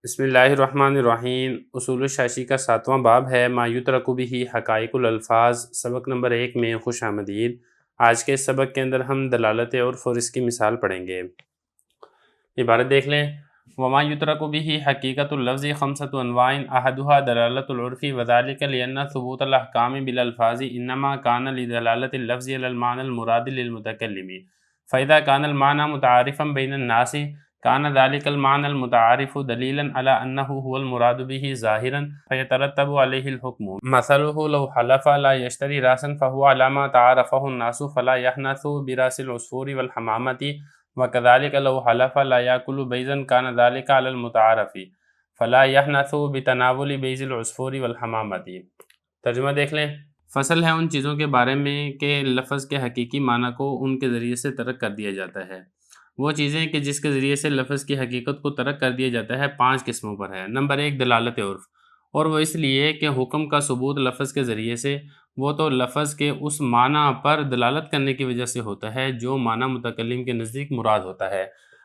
بسم اللہ الرحمن الرحیم۔ اصول الشاشی کا 7واں باب ہے ما یترک بہ حقائق الالفاظ، سبق نمبر 1 میں خوش آمدید۔ آج کے سبق کے اندر ہم دلالت عرف اور اس کی مثال پڑھیں گے۔ عبارت دیکھ لیں، وما یترک بہ حقیقت اللفظ خمسۃ انواع احدها دلالت العرف وذلك لأن ثبوت الاحکام بالالفاظ انما كان لدلالت اللفظ على المعنى المراد للمتکلم، فاذا كان المعنى متعارفا بين الناس كان ذلك المعنى المتعارف دليلا على أنه هو المراد به ظاهرا فيترتب عليه الحكم. مثله لو حلف لا يشتري راسا فهو على ما تعارفه الناس فلا يحنث براس العصفور والحمامة، وكذلك لو حلف لا يأكل بيضا كان ذلك على المتعارف فلا يحنث بتناول بيض العصفور والحمامة۔ ترجمہ دیکھ لیں، فصل ہے ان چیزوں کے بارے میں کہ لفظ کے حقیقی معنی کو ان کے ذریعے سے ترک کر دیا جاتا ہے۔ وہ چیزیں کہ جس کے ذریعے سے لفظ کی حقیقت کو ترک کر دیا جاتا ہے 5 قسموں پر ہے۔ نمبر 1 دلالت عرف، اور وہ اس لیے کہ حکم کا ثبوت لفظ کے ذریعے سے وہ تو لفظ کے اس معنی پر دلالت کرنے کی وجہ سے ہوتا ہے جو معنی متکلم کے نزدیک مراد ہوتا ہے۔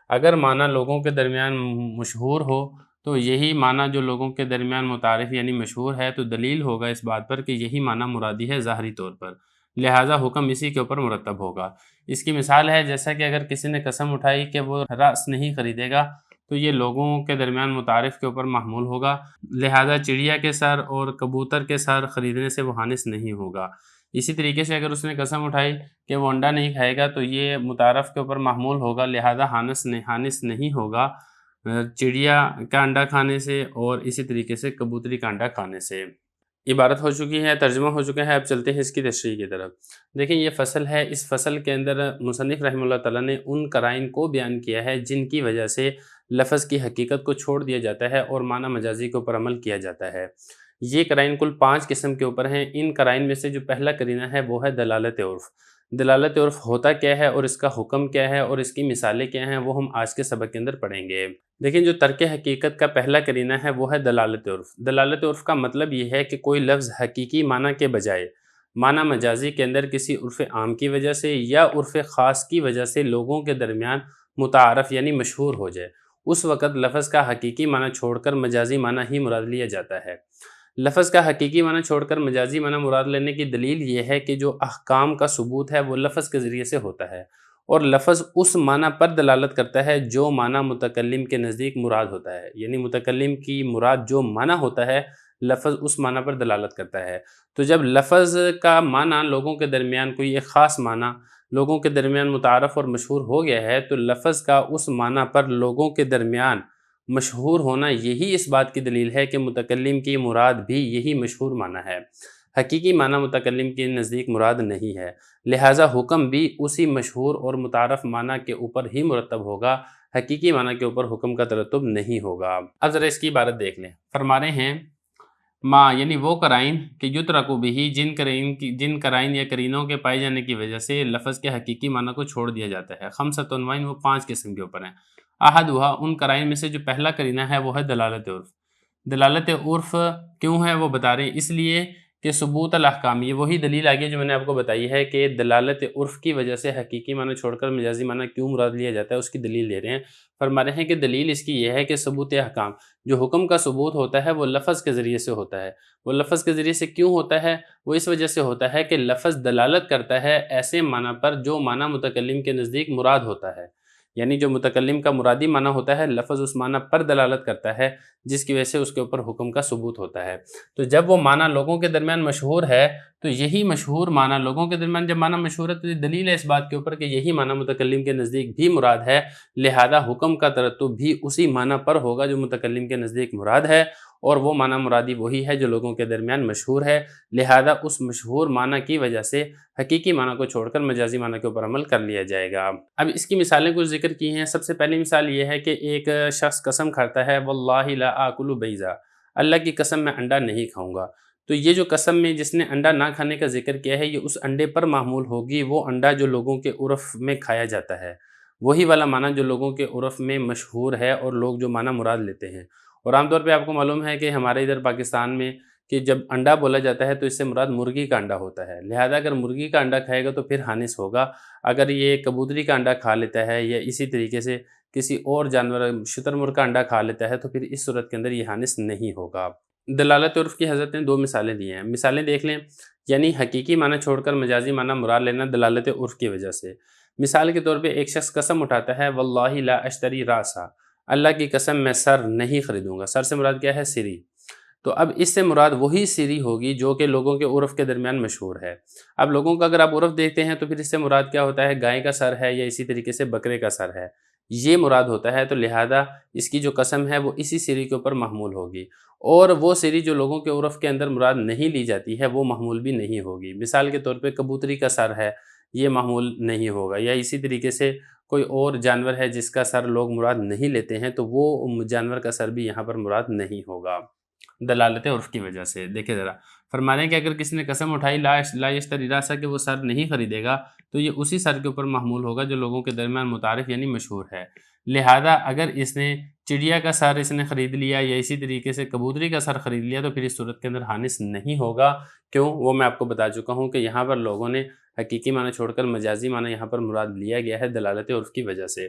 اگر معنی لوگوں کے درمیان مشہور ہو تو یہی معنی جو لوگوں کے درمیان متعارف یعنی مشہور ہے تو دلیل ہوگا اس بات پر کہ یہی معنی مرادی ہے ظاہری طور پر، لہٰذا حکم اسی کے اوپر مرتب ہوگا۔ اس کی مثال ہے جیسا کہ اگر کسی نے قسم اٹھائی کہ وہ رأس نہیں خریدے گا تو یہ لوگوں کے درمیان متعارف کے اوپر محمول ہوگا، لہذا چڑیا کے سر اور کبوتر کے سر خریدنے سے وہ حانث نہیں ہوگا۔ اسی طریقے سے اگر اس نے قسم اٹھائی کہ وہ انڈا نہیں کھائے گا تو یہ متعارف کے اوپر محمول ہوگا، لہذا حانث نہیں ہوگا چڑیا کا انڈا کھانے سے اور اسی طریقے سے کبوتری کا انڈا کھانے سے۔ عبارت ہو چکی ہے، ترجمہ ہو چکا ہے، اب چلتے ہیں اس کی تشریح کی طرف۔ دیکھیں یہ فصل ہے، اس فصل کے اندر مصنف رحمہ اللہ تعالیٰ نے ان قرائن کو بیان کیا ہے جن کی وجہ سے لفظ کی حقیقت کو چھوڑ دیا جاتا ہے اور معنی مجازی کے اوپر عمل کیا جاتا ہے۔ یہ قرائن کل 5 قسم کے اوپر ہیں۔ ان قرائن میں سے جو پہلا قرینہ ہے وہ ہے دلالت عرف۔ دلالت عرف ہوتا کیا ہے اور اس کا حکم کیا ہے اور اس کی مثالیں کیا ہیں وہ ہم آج کے سبق کے اندر پڑھیں گے۔ لیکن جو ترک حقیقت کا پہلا قرینہ ہے وہ ہے دلالت عرف۔ دلالت عرف کا مطلب یہ ہے کہ کوئی لفظ حقیقی معنی کے بجائے معنی مجازی کے اندر کسی عرف عام کی وجہ سے یا عرف خاص کی وجہ سے لوگوں کے درمیان متعارف یعنی مشہور ہو جائے، اس وقت لفظ کا حقیقی معنی چھوڑ کر مجازی معنی ہی مراد لیا جاتا ہے۔ لفظ کا حقیقی معنی چھوڑ کر مجازی معنی مراد لینے کی دلیل یہ ہے کہ جو احکام کا ثبوت ہے وہ لفظ کے ذریعے سے ہوتا ہے اور لفظ اس معنی پر دلالت کرتا ہے جو معنی متکلم کے نزدیک مراد ہوتا ہے، یعنی متکلم کی مراد جو معنی ہوتا ہے لفظ اس معنی پر دلالت کرتا ہے۔ تو جب لفظ کا معنی لوگوں کے درمیان کوئی ایک خاص معنی لوگوں کے درمیان متعارف اور مشہور ہو گیا ہے تو لفظ کا اس معنی پر لوگوں کے درمیان مشہور ہونا یہی اس بات کی دلیل ہے کہ متکلم کی مراد بھی یہی مشہور معنی ہے، حقیقی معنی متکلم کے نزدیک مراد نہیں ہے، لہٰذا حکم بھی اسی مشہور اور متعارف معنی کے اوپر ہی مرتب ہوگا، حقیقی معنی کے اوپر حکم کا ترتب نہیں ہوگا۔ اب ذرا اس کی عبارت دیکھ لیں، فرما رہے ہیں ما یعنی وہ قرائن کہ یترکو بہ جن قرائن یا قرینوں کے پائے جانے کی وجہ سے لفظ کے حقیقی معنی کو چھوڑ دیا جاتا ہے۔ خمسۃ عنوان وہ 5 قسم کے اوپر ہیں۔ احدھا ان قرائن میں سے جو پہلا قرینہ ہے وہ ہے دلالت عرف۔ دلالت عرف کیوں ہے وہ بتا رہے ہیں، اس لیے کہ ثبوت الاحکام، یہ وہی دلیل آگے جو میں نے آپ کو بتائی ہے کہ دلالت عرف کی وجہ سے حقیقی معنی چھوڑ کر مجازی معنی کیوں مراد لیا جاتا ہے اس کی دلیل دے رہے ہیں۔ فرما رہے ہیں کہ دلیل اس کی یہ ہے کہ ثبوت احکام، جو حکم کا ثبوت ہوتا ہے وہ لفظ کے ذریعے سے ہوتا ہے۔ وہ لفظ کے ذریعے سے کیوں ہوتا ہے؟ وہ اس وجہ سے ہوتا ہے کہ لفظ دلالت کرتا ہے ایسے معنی پر جو معنی متکلم کے نزدیک مراد ہوتا ہے، یعنی جو متکلم کا مرادی معنی ہوتا ہے لفظ اس معنی پر دلالت کرتا ہے جس کی وجہ سے اس کے اوپر حکم کا ثبوت ہوتا ہے۔ تو جب وہ معنی لوگوں کے درمیان مشہور ہے تو یہی مشہور معنی لوگوں کے درمیان جب معنی مشہور ہے تو یہ دلیل ہے اس بات کے اوپر کہ یہی معنی متکلم کے نزدیک بھی مراد ہے، لہذا حکم کا ترتب بھی اسی معنی پر ہوگا جو متکلم کے نزدیک مراد ہے، اور وہ معنی مرادی وہی ہے جو لوگوں کے درمیان مشہور ہے، لہذا اس مشہور معنی کی وجہ سے حقیقی معنی کو چھوڑ کر مجازی معنی کے اوپر عمل کر لیا جائے گا۔ اب اس کی مثالیں کچھ ذکر کی ہیں۔ سب سے پہلی مثال یہ ہے کہ ایک شخص قسم کھاتا ہے واللہ لا آکل بیضا، اللہ کی قسم میں انڈا نہیں کھاؤں گا، تو یہ جو قسم میں جس نے انڈا نہ کھانے کا ذکر کیا ہے یہ اس انڈے پر معمول ہوگی، وہ انڈا جو لوگوں کے عرف میں کھایا جاتا ہے، وہی والا معنی جو لوگوں کے عرف میں مشہور ہے اور لوگ جو معنی مراد لیتے ہیں۔ اور عام طور پہ آپ کو معلوم ہے کہ ہمارے ادھر پاکستان میں کہ جب انڈا بولا جاتا ہے تو اس سے مراد مرغی کا انڈا ہوتا ہے، لہذا اگر مرغی کا انڈا کھائے گا تو پھر حانث ہوگا، اگر یہ کبوتری کا انڈا کھا لیتا ہے یا اسی طریقے سے کسی اور جانور شتر مرغ کا انڈا کھا لیتا ہے تو پھر اس صورت کے اندر یہ حانث نہیں ہوگا۔ دلالت عرف کی حضرت نے 2 مثالیں دی ہیں، مثالیں دیکھ لیں، یعنی حقیقی معنی چھوڑ کر مجازی معنی مراد لینا دلالت عرف کی وجہ سے۔ مثال کے طور پہ ایک شخص قسم اٹھاتا ہے واللہ لا اشتری راسا، اللہ کی قسم میں سر نہیں خریدوں گا، سر سے مراد کیا ہے؟ سری۔ تو اب اس سے مراد وہی سری ہوگی جو کہ لوگوں کے عرف کے درمیان مشہور ہے۔ اب لوگوں کا اگر آپ عرف دیکھتے ہیں تو پھر اس سے مراد کیا ہوتا ہے؟ گائے کا سر ہے یا اسی طریقے سے بکرے کا سر ہے، یہ مراد ہوتا ہے، تو لہذا اس کی جو قسم ہے وہ اسی سری کے اوپر محمول ہوگی، اور وہ سری جو لوگوں کے عرف کے اندر مراد نہیں لی جاتی ہے وہ محمول بھی نہیں ہوگی۔ مثال کے طور پہ کبوتری کا سر ہے، یہ محمول نہیں ہوگا، یا اسی طریقے سے کوئی اور جانور ہے جس کا سر لوگ مراد نہیں لیتے ہیں تو وہ جانور کا سر بھی یہاں پر مراد نہیں ہوگا دلالت عرف کی وجہ سے۔ دیکھیں ذرا، فرما رہے ہیں کہ اگر کسی نے قسم اٹھائی لا یشتری راسا کہ وہ سر نہیں خریدے گا تو یہ اسی سر کے اوپر محمول ہوگا جو لوگوں کے درمیان متعارف یعنی مشہور ہے۔ لہذا اگر اس نے چڑیا کا سر اس نے خرید لیا یا اسی طریقے سے کبوتری کا سر خرید لیا تو پھر اس صورت کے اندر حانث نہیں ہوگا۔ کیوں؟ وہ میں آپ کو بتا چکا ہوں کہ یہاں پر لوگوں نے حقیقی معنی چھوڑ کر مجازی معنی یہاں پر مراد لیا گیا ہے دلالت عرف کی وجہ سے۔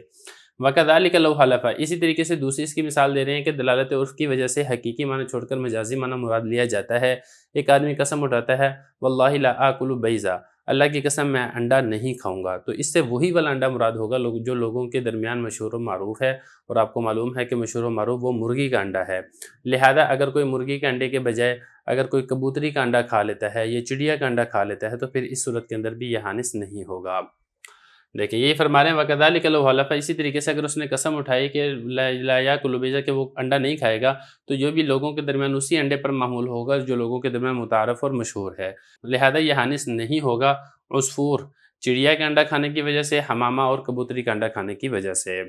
وَكَذَلِكَ لَوْ حَلَفَ، اسی طریقے سے دوسری اس کی مثال دے رہے ہیں کہ دلالت عرف کی وجہ سے حقیقی معنی چھوڑ کر مجازی معنی مراد لیا جاتا ہے۔ ایک آدمی قسم اٹھاتا ہے واللہ لا آکل بیضا، اللہ کی قسم میں انڈا نہیں کھاؤں گا، تو اس سے وہی والا انڈا مراد ہوگا جو لوگوں کے درمیان مشہور و معروف ہے، اور آپ کو معلوم ہے کہ مشہور و معروف وہ مرغی کا انڈا ہے۔ لہذا اگر کوئی مرغی کے انڈے کے بجائے اگر کوئی کبوتری کا انڈا کھا لیتا ہے یا چڑیا کا انڈا کھا لیتا ہے تو پھر اس صورت کے اندر بھی یہ حانث نہیں ہوگا۔ دیکھیں یہ فرما رہے ہیں وَكَذَلِكَ لَوْ حَلَفَ، اسی طریقے سے اگر اس نے قسم اٹھائی کہ لا یاکل بیضا کہ وہ انڈا نہیں کھائے گا تو یہ بھی لوگوں کے درمیان اسی انڈے پر معمول ہوگا جو لوگوں کے درمیان متعارف اور مشہور ہے، لہذا یہ حانث نہیں ہوگا عصفور چڑیا کا انڈا کھانے کی وجہ سے، حمامہ اور کبوتری کا انڈا کھانے کی وجہ سے۔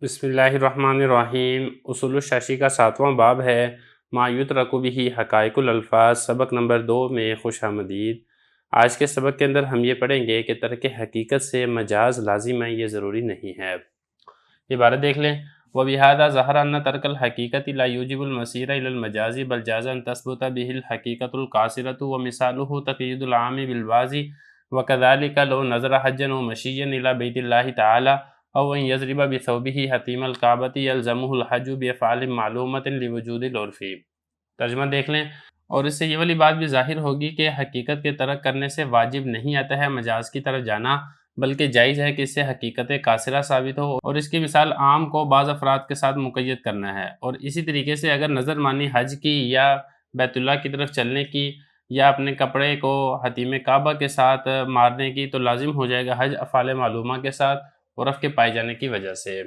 بسم اللہ الرحمن الرحیم۔ اصول الشاشی کا 7واں باب ہے ما یترک بہ حقائق الالفاظ، سبق نمبر 2 میں خوش آمدید۔ آج کے سبق کے اندر ہم یہ پڑھیں گے کہ ترک حقیقت سے مجاز لازم ہے، یہ ضروری نہیں ہے۔ عبارت دیکھ لیں، وَبِهَذَا ظَهَرَ أَنَّ تَرْكَ الْحَقِيقَةِ لَا يُوجِبُ الْمَصِيرَ إِلَى الْمَجَازِ بَلْ جَازَ أَن تَثْبُتَ بِهِ الْحَقِيقَةُ الْقَاصِرَةُ وَمِثَالُهُ تَقْيِيدُ الْعَامِ بِالْوَازِ وَكَذَلِكَ لَوْ نَظَرَ حَجًّا وَمَشِيًّا إِلَى بَيْتِ اللَّهِ تَعَالَى أَوْ أَن يَضْرِبَ بِثَوْبِهِ حَتِيمَ الْكَعْبَةِ يَلْزَمُهُ الْحَجُّ بِأَفْعَالٍ مَعْلُومَةٍ لِوُجُودِ الْعُرْفِ۔ ترجمہ دیکھ لیں، اور اس سے یہ والی بات بھی ظاہر ہوگی کہ حقیقت کے ترک کرنے سے واجب نہیں آتا ہے مجاز کی طرف جانا، بلکہ جائز ہے کہ اس سے حقیقت قاصرہ ثابت ہو، اور اس کی مثال عام کو بعض افراد کے ساتھ مقید کرنا ہے۔ اور اسی طریقے سے اگر نظر مانی حج کی یا بیت اللہ کی طرف چلنے کی یا اپنے کپڑے کو حتیم کعبہ کے ساتھ مارنے کی تو لازم ہو جائے گا حج افعال معلومہ کے ساتھ عرف کے پائے جانے کی وجہ سے۔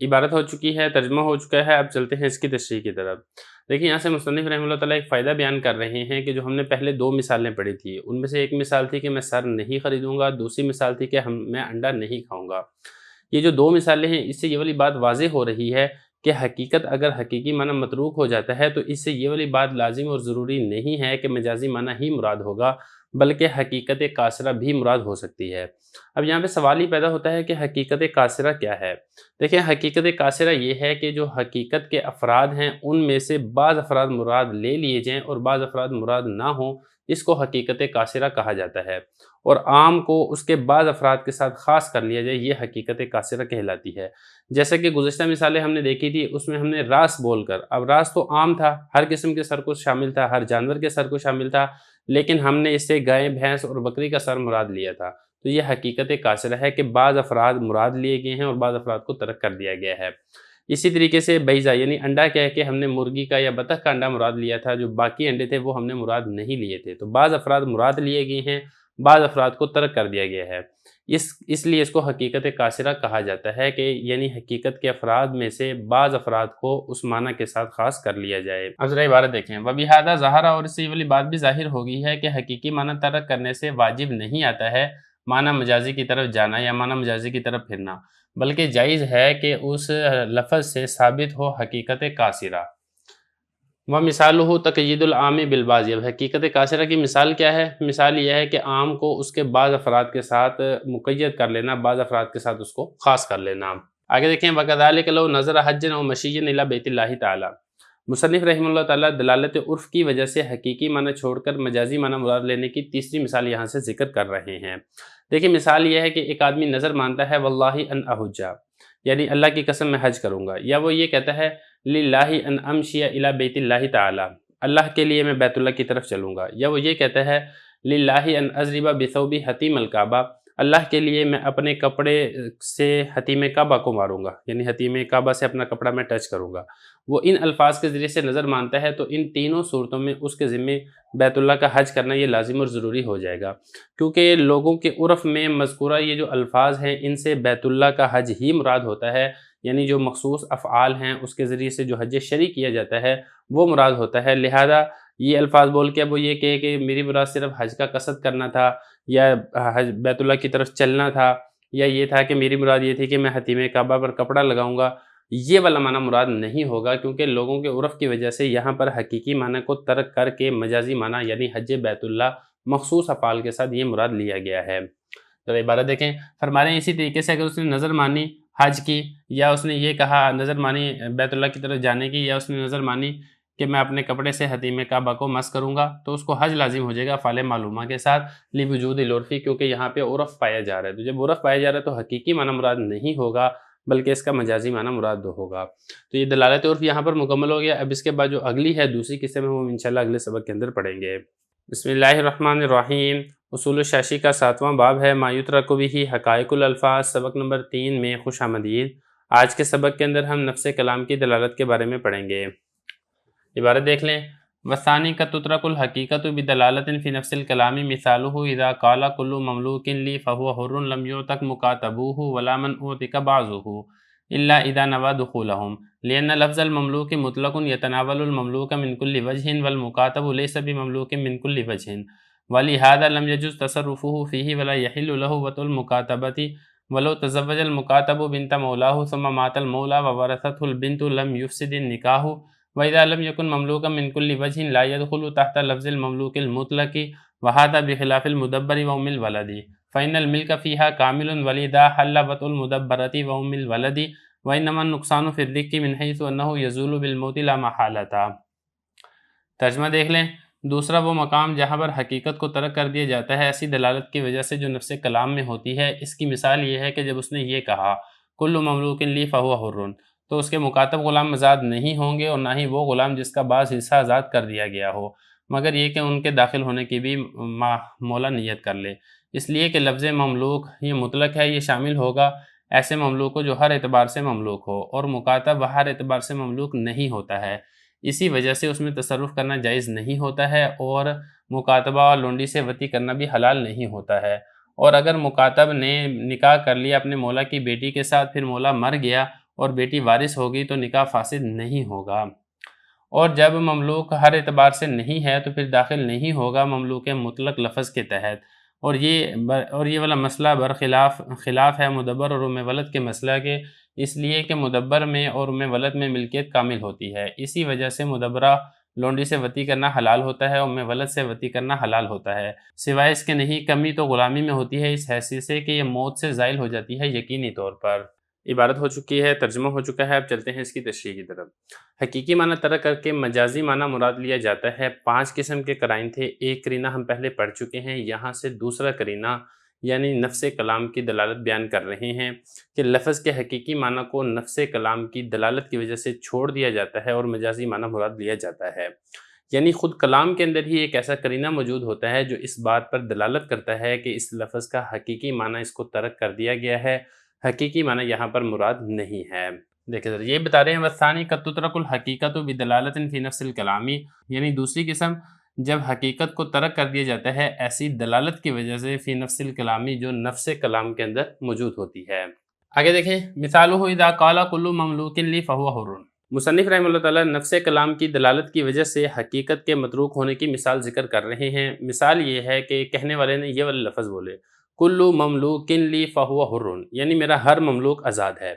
عبارت ہو چکی ہے، ترجمہ ہو چکا ہے، اب چلتے ہیں اس کی تشریح کی طرف۔ دیکھیں یہاں سے مصنف رحمہ اللہ تعالیٰ ایک فائدہ بیان کر رہے ہیں کہ جو ہم نے پہلے 2 مثالیں پڑھی تھی ان میں سے ایک مثال تھی کہ میں سر نہیں خریدوں گا، دوسری مثال تھی کہ میں انڈا نہیں کھاؤں گا۔ یہ جو 2 مثالیں ہیں اس سے یہ والی بات واضح ہو رہی ہے کہ حقیقت اگر حقیقی معنی متروک ہو جاتا ہے تو اس سے یہ والی بات لازم اور ضروری نہیں ہے کہ مجازی معنی ہی مراد ہوگا، بلکہ حقیقت قاصرہ بھی مراد ہو سکتی ہے۔ اب یہاں پہ سوال ہی پیدا ہوتا ہے کہ حقیقت قاصرہ کیا ہے؟ دیکھیں حقیقت قاصرہ یہ ہے کہ جو حقیقت کے افراد ہیں ان میں سے بعض افراد مراد لے لیے جائیں اور بعض افراد مراد نہ ہوں، اس کو حقیقت قاصرہ کہا جاتا ہے، اور عام کو اس کے بعض افراد کے ساتھ خاص کر لیا جائے، یہ حقیقت قاصرہ کہلاتی ہے۔ جیسا کہ گزشتہ مثالیں ہم نے دیکھی تھی اس میں ہم نے راس بول کر، اب راس تو عام تھا، ہر قسم کے سر کو شامل تھا، ہر جانور کے سر کو شامل تھا، لیکن ہم نے اس سے گائے بھینس اور بکری کا سر مراد لیا تھا، تو یہ حقیقت قاصرہ ہے کہ بعض افراد مراد لیے گئے ہیں اور بعض افراد کو ترک کر دیا گیا ہے۔ اسی طریقے سے بیضا یعنی انڈا کیا ہے کہ ہم نے مرغی کا یا بطخ کا انڈا مراد لیا تھا، جو باقی انڈے تھے وہ ہم نے مراد نہیں لیے تھے، تو بعض افراد مراد لیے گئے ہیں، بعض افراد کو ترک کر دیا گیا ہے، اس لیے اس کو حقیقت قاصرہ کہا جاتا ہے کہ یعنی حقیقت کے افراد میں سے بعض افراد کو اس معنی کے ساتھ خاص کر لیا جائے۔ اب ذرا عبارت دیکھیں، وَبِهَذَا ظَهَرَ، اور اس سے یہ والی بات بھی ظاہر ہوگی ہے کہ حقیقی معنی ترک کرنے سے واجب نہیں آتا ہے معنی مجازی کی طرف جانا یا معنی مجازی کی طرف پھرنا، بلکہ جائز ہے کہ اس لفظ سے ثابت ہو حقیقت قاصرہ۔ وَمِثَالُهُ تَقْيِيدُ الْعَامِ بِالْبَعْضِ، اب حقیقت قاصرہ کی مثال کیا ہے؟ مثال یہ ہے کہ عام کو اس کے بعض افراد کے ساتھ مقید کر لینا، بعض افراد کے ساتھ اس کو خاص کر لینا۔ آگے دیکھیں، وَكَذَلِكَ لَوْ نَظَرَ حَجًّا أَوْ مَشِيًّا إِلَى بَيْتِ اللَّهِ تَعَالَى، مصنف رحمہ اللہ تعالیٰ دلالت عرف کی وجہ سے حقیقی معنی چھوڑ کر مجازی معنی مراد لینے کی تیسری مثال یہاں سے ذکر کر رہے ہیں۔ دیکھیں مثال یہ ہے کہ ایک آدمی نظر مانتا ہے واللہ ان احجا، یعنی اللہ کی قسم میں حج کروں گا، یا وہ یہ کہتا ہے للہ ان امشی الی بیت اللہ تعالی، اللہ کے لیے میں بیت اللہ کی طرف چلوں گا، یا وہ یہ کہتا ہے للہ ان اضرب بثوبی حتیم الکعبہ، اللہ کے لیے میں اپنے کپڑے سے حتیم کعبہ کو ماروں گا، یعنی حتیم کعبہ سے اپنا کپڑا میں ٹچ کروں گا۔ وہ ان الفاظ کے ذریعے سے نظر مانتا ہے تو ان تینوں صورتوں میں اس کے ذمے بیت اللہ کا حج کرنا یہ لازم اور ضروری ہو جائے گا، کیونکہ لوگوں کے عرف میں مذکورہ یہ جو الفاظ ہیں ان سے بیت اللہ کا حج ہی مراد ہوتا ہے، یعنی جو مخصوص افعال ہیں اس کے ذریعے سے جو حج شرعی کیا جاتا ہے وہ مراد ہوتا ہے۔ لہذا یہ الفاظ بول کے اب وہ یہ کہے کہ میری مراد صرف حج کا قصد کرنا تھا، یا بیت اللہ کی طرف چلنا تھا، یا یہ تھا کہ میری مراد یہ تھی کہ میں حتیم کعبہ پر کپڑا لگاؤں گا، یہ والا معنی مراد نہیں ہوگا، کیونکہ لوگوں کے عرف کی وجہ سے یہاں پر حقیقی معنی کو ترک کر کے مجازی معنی یعنی حج بیت اللہ مخصوص افعال کے ساتھ یہ مراد لیا گیا ہے۔ تو عبارت دیکھیں، فرما رہے ہیں اسی طریقے سے اگر اس نے نظر مانی حج کی، یا اس نے یہ کہا نظر مانی بیت اللہ کی طرف جانے کی، یا اس نے نظر مانی کہ میں اپنے کپڑے سے حتیم کعبہ کو مس کروں گا، تو اس کو حج لازم ہو جائے گا افعال معلومہ کے ساتھ لوجود العرفی، کیونکہ یہاں پہ عرف پایا جا رہا ہے۔ تو جب عرف پایا جا رہا ہے تو حقیقی معنی مراد نہیں ہوگا بلکہ اس کا مجازی معنی مراد ہوگا۔ تو یہ دلالت عرف یہاں پر مکمل ہو گیا۔ اب اس کے بعد جو اگلی ہے دوسری قسم ہے وہ انشاءاللہ اگلے سبق کے اندر پڑھیں گے۔ بسم اللہ الرحمن الرحیم۔ اصول الشاشی کا 7واں باب ہے ما یترک بہ حقائق الالفاظ، سبق نمبر 3 میں خوش آمدید۔ آج کے سبق کے اندر ہم نفس کلام کی دلالت کے بارے میں پڑھیں گے۔ عبارت دیکھ لیں، وثانی کا تترک الحقیقت بدلالت فی نفس الکلام مثالہ اذا قال کل مملوک لی فہو حر لم یعتق مکاتبوہ ولا من اعتق بعضہ الا اذا نوى دخولهم لأن لفظ المملوک مطلق يتناول المملوک من كل وجہ والمکاتب ليس بمملوک من كل وجہ ولہذا لم يجوز تصرفه فيه ولا يحل له وطء المکاتبۃ ولو تزوج المکاتب بنت مولاه ثم مات المولى وورثته البنت لم يفسد النکاح وإذا لم يكن مملوكا من كل وجه لا يدخل تحت لفظ المملوك المطلق وهذا بخلاف المدبر وأم الولد فإن الملك فيها كامل ولذا حل وطء المدبرة وأم الولد وإنما النقصان في الرق من حيث أنه يزول بالموت لا محالة۔ ترجمہ دیکھ لیں، دوسرا وہ مقام جہاں پر حقیقت کو ترک کر دیا جاتا ہے ایسی دلالت کی وجہ سے جو نفس کلام میں ہوتی ہے۔ اس کی مثال یہ ہے کہ جب اس نے یہ کہا کل مملوک لی فہو حر، تو اس کے مکاتب غلام آزاد نہیں ہوں گے اور نہ ہی وہ غلام جس کا بعض حصہ آزاد کر دیا گیا ہو، مگر یہ کہ ان کے داخل ہونے کی بھی مولا نیت کر لے، اس لیے کہ لفظ مملوک یہ مطلق ہے، یہ شامل ہوگا ایسے مملوک کو جو ہر اعتبار سے مملوک ہو، اور مکاتب ہر اعتبار سے مملوک نہیں ہوتا ہے، اسی وجہ سے اس میں تصرف کرنا جائز نہیں ہوتا ہے، اور مکاتبہ اور لونڈی سے وطی کرنا بھی حلال نہیں ہوتا ہے۔ اور اگر مکاتب نے نکاح کر لیا اپنے مولا کی بیٹی کے ساتھ، پھر مولا مر گیا اور بیٹی وارث ہوگی تو نکاح فاسد نہیں ہوگا، اور جب مملوک ہر اعتبار سے نہیں ہے تو پھر داخل نہیں ہوگا مملوک مطلق لفظ کے تحت، اور یہ والا مسئلہ خلاف ہے مدبر اور ام ولد کے مسئلہ کے، اس لیے کہ مدبر میں اور ام ولد میں ملکیت کامل ہوتی ہے، اسی وجہ سے مدبرہ لونڈی سے وطی کرنا حلال ہوتا ہے، ام ولد سے وطی کرنا حلال ہوتا ہے، سوائے اس کے نہیں کمی تو غلامی میں ہوتی ہے، اس حیثیت سے کہ یہ موت سے زائل ہو جاتی ہے یقینی طور پر۔ عبارت ہو چکی ہے، ترجمہ ہو چکا ہے، اب چلتے ہیں اس کی تشریح کی طرف۔ حقیقی معنی ترک کر کے مجازی معنی مراد لیا جاتا ہے۔ 5 قسم کے قرائن تھے، ایک قرینہ ہم پہلے پڑھ چکے ہیں، یہاں سے دوسرا قرینہ یعنی نفس کلام کی دلالت بیان کر رہے ہیں کہ لفظ کے حقیقی معنی کو نفس کلام کی دلالت کی وجہ سے چھوڑ دیا جاتا ہے اور مجازی معنی مراد لیا جاتا ہے، یعنی خود کلام کے اندر ہی ایک ایسا قرینہ موجود ہوتا ہے جو اس بات پر دلالت کرتا ہے کہ اس لفظ کا حقیقی معنی اس کو ترک کر دیا گیا ہے، حقیقی معنی یہاں پر مراد نہیں ہے۔ دیکھیں ذرا، یہ بتا رہے ہیں وثانی قد تترک الحقیقت بدلالت فی نفس الکلامی، یعنی دوسری قسم جب حقیقت کو ترک کر دیا جاتا ہے ایسی دلالت کی وجہ سے فی نفس الکلامی جو نفس کلام کے اندر موجود ہوتی ہے۔ آگے دیکھیں، مثالہ اذا قال کل مملوک لی فہو حر۔ مصنف رحمہ اللہ تعالیٰ نفس کلام کی دلالت کی وجہ سے حقیقت کے متروک ہونے کی مثال ذکر کر رہے ہیں۔ مثال یہ ہے کہ کہنے والے نے یہ والے لفظ بولے کل مملوک لی فہو حر، یعنی میرا ہر مملوک آزاد ہے۔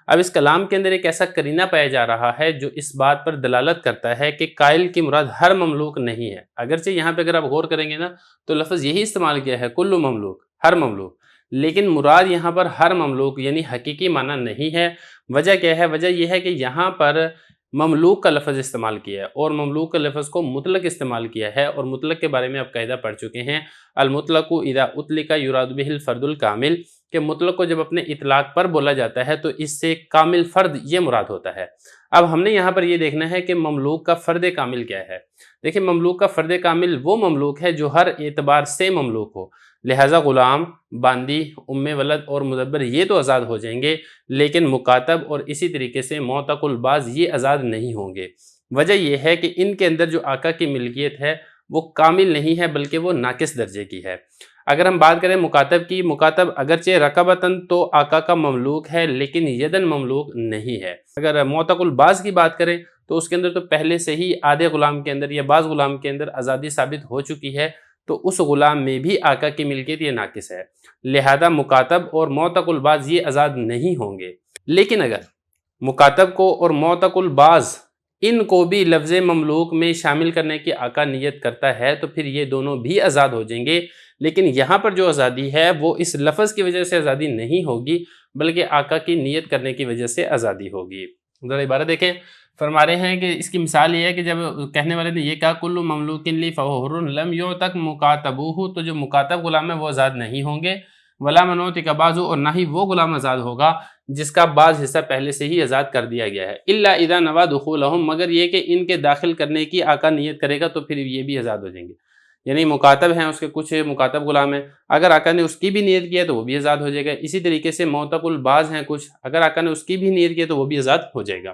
اب اس کلام کے اندر ایک ایسا قرینہ پایا جا رہا ہے جو اس بات پر دلالت کرتا ہے کہ قائل کی مراد ہر مملوک نہیں ہے، اگرچہ یہاں پہ اگر آپ غور کریں گے نا تو لفظ یہی استعمال کیا ہے کل مملوک، ہر مملوک، لیکن مراد یہاں پر ہر مملوک یعنی حقیقی معنی نہیں ہے۔ وجہ کیا ہے؟ وجہ یہ ہے کہ یہاں پر مملوک کا لفظ استعمال کیا ہے اور مملوک کا لفظ کو مطلق استعمال کیا ہے، اور مطلق کے بارے میں آپ قاعدہ پڑھ چکے ہیں، المطلق اذا اطلق یراد بہ الفرد الکامل، کہ مطلق کو جب اپنے اطلاق پر بولا جاتا ہے تو اس سے کامل فرد یہ مراد ہوتا ہے۔ اب ہم نے یہاں پر یہ دیکھنا ہے کہ مملوک کا فرد کامل کیا ہے۔ دیکھیں مملوک کا فرد کامل وہ مملوک ہے جو ہر اعتبار سے مملوک ہو، لہٰذا غلام، باندی، ام ولد اور مدبر یہ تو آزاد ہو جائیں گے، لیکن مکاتب اور اسی طریقے سے معتق الباز یہ آزاد نہیں ہوں گے۔ وجہ یہ ہے کہ ان کے اندر جو آقا کی ملکیت ہے وہ کامل نہیں ہے بلکہ وہ ناقص درجے کی ہے۔ اگر ہم بات کریں مکاتب کی، مکاتب اگرچہ رقبتاً تو آقا کا مملوک ہے لیکن یدن مملوک نہیں ہے۔ اگر معتق الباز کی بات کریں تو اس کے اندر تو پہلے سے ہی آدھے غلام کے اندر یا بعض غلام کے اندر آزادی ثابت ہو چکی ہے، تو اس غلام میں بھی آقا کی ملکیت یہ ناقص ہے، لہذا مکاتب اور معتق الباز یہ آزاد نہیں ہوں گے۔ لیکن اگر مکاتب کو اور معتق الباز ان کو بھی لفظ مملوک میں شامل کرنے کی آقا نیت کرتا ہے تو پھر یہ دونوں بھی آزاد ہو جائیں گے، لیکن یہاں پر جو آزادی ہے وہ اس لفظ کی وجہ سے آزادی نہیں ہوگی بلکہ آقا کی نیت کرنے کی وجہ سے آزادی ہوگی۔ ذرا عبارت دیکھیں، فرما رہے ہیں کہ اس کی مثال یہ ہے کہ جب کہنے والے نے یہ کہا کل مملوک لی فہو حر لم یعتق مکاتبوہ، تو جو مکاتب غلام ہے وہ آزاد نہیں ہوں گے، ولا من اعتق بعضہ، اور نہ ہی وہ غلام آزاد ہوگا جس کا بعض حصہ پہلے سے ہی آزاد کر دیا گیا ہے، الا اذا نوى دخولہم، مگر یہ کہ ان کے داخل کرنے کی آقا نیت کرے گا تو پھر یہ بھی آزاد ہو جائیں گے۔ یعنی مکاتب ہیں، اس کے کچھ مکاتب غلام ہیں، اگر آقا نے اس کی بھی نیت کیا تو وہ بھی آزاد ہو جائے گا۔ اسی طریقے سے معتق الباز ہیں کچھ، اگر آقا نے اس کی بھی نیت کیا تو وہ بھی آزاد ہو جائے گا۔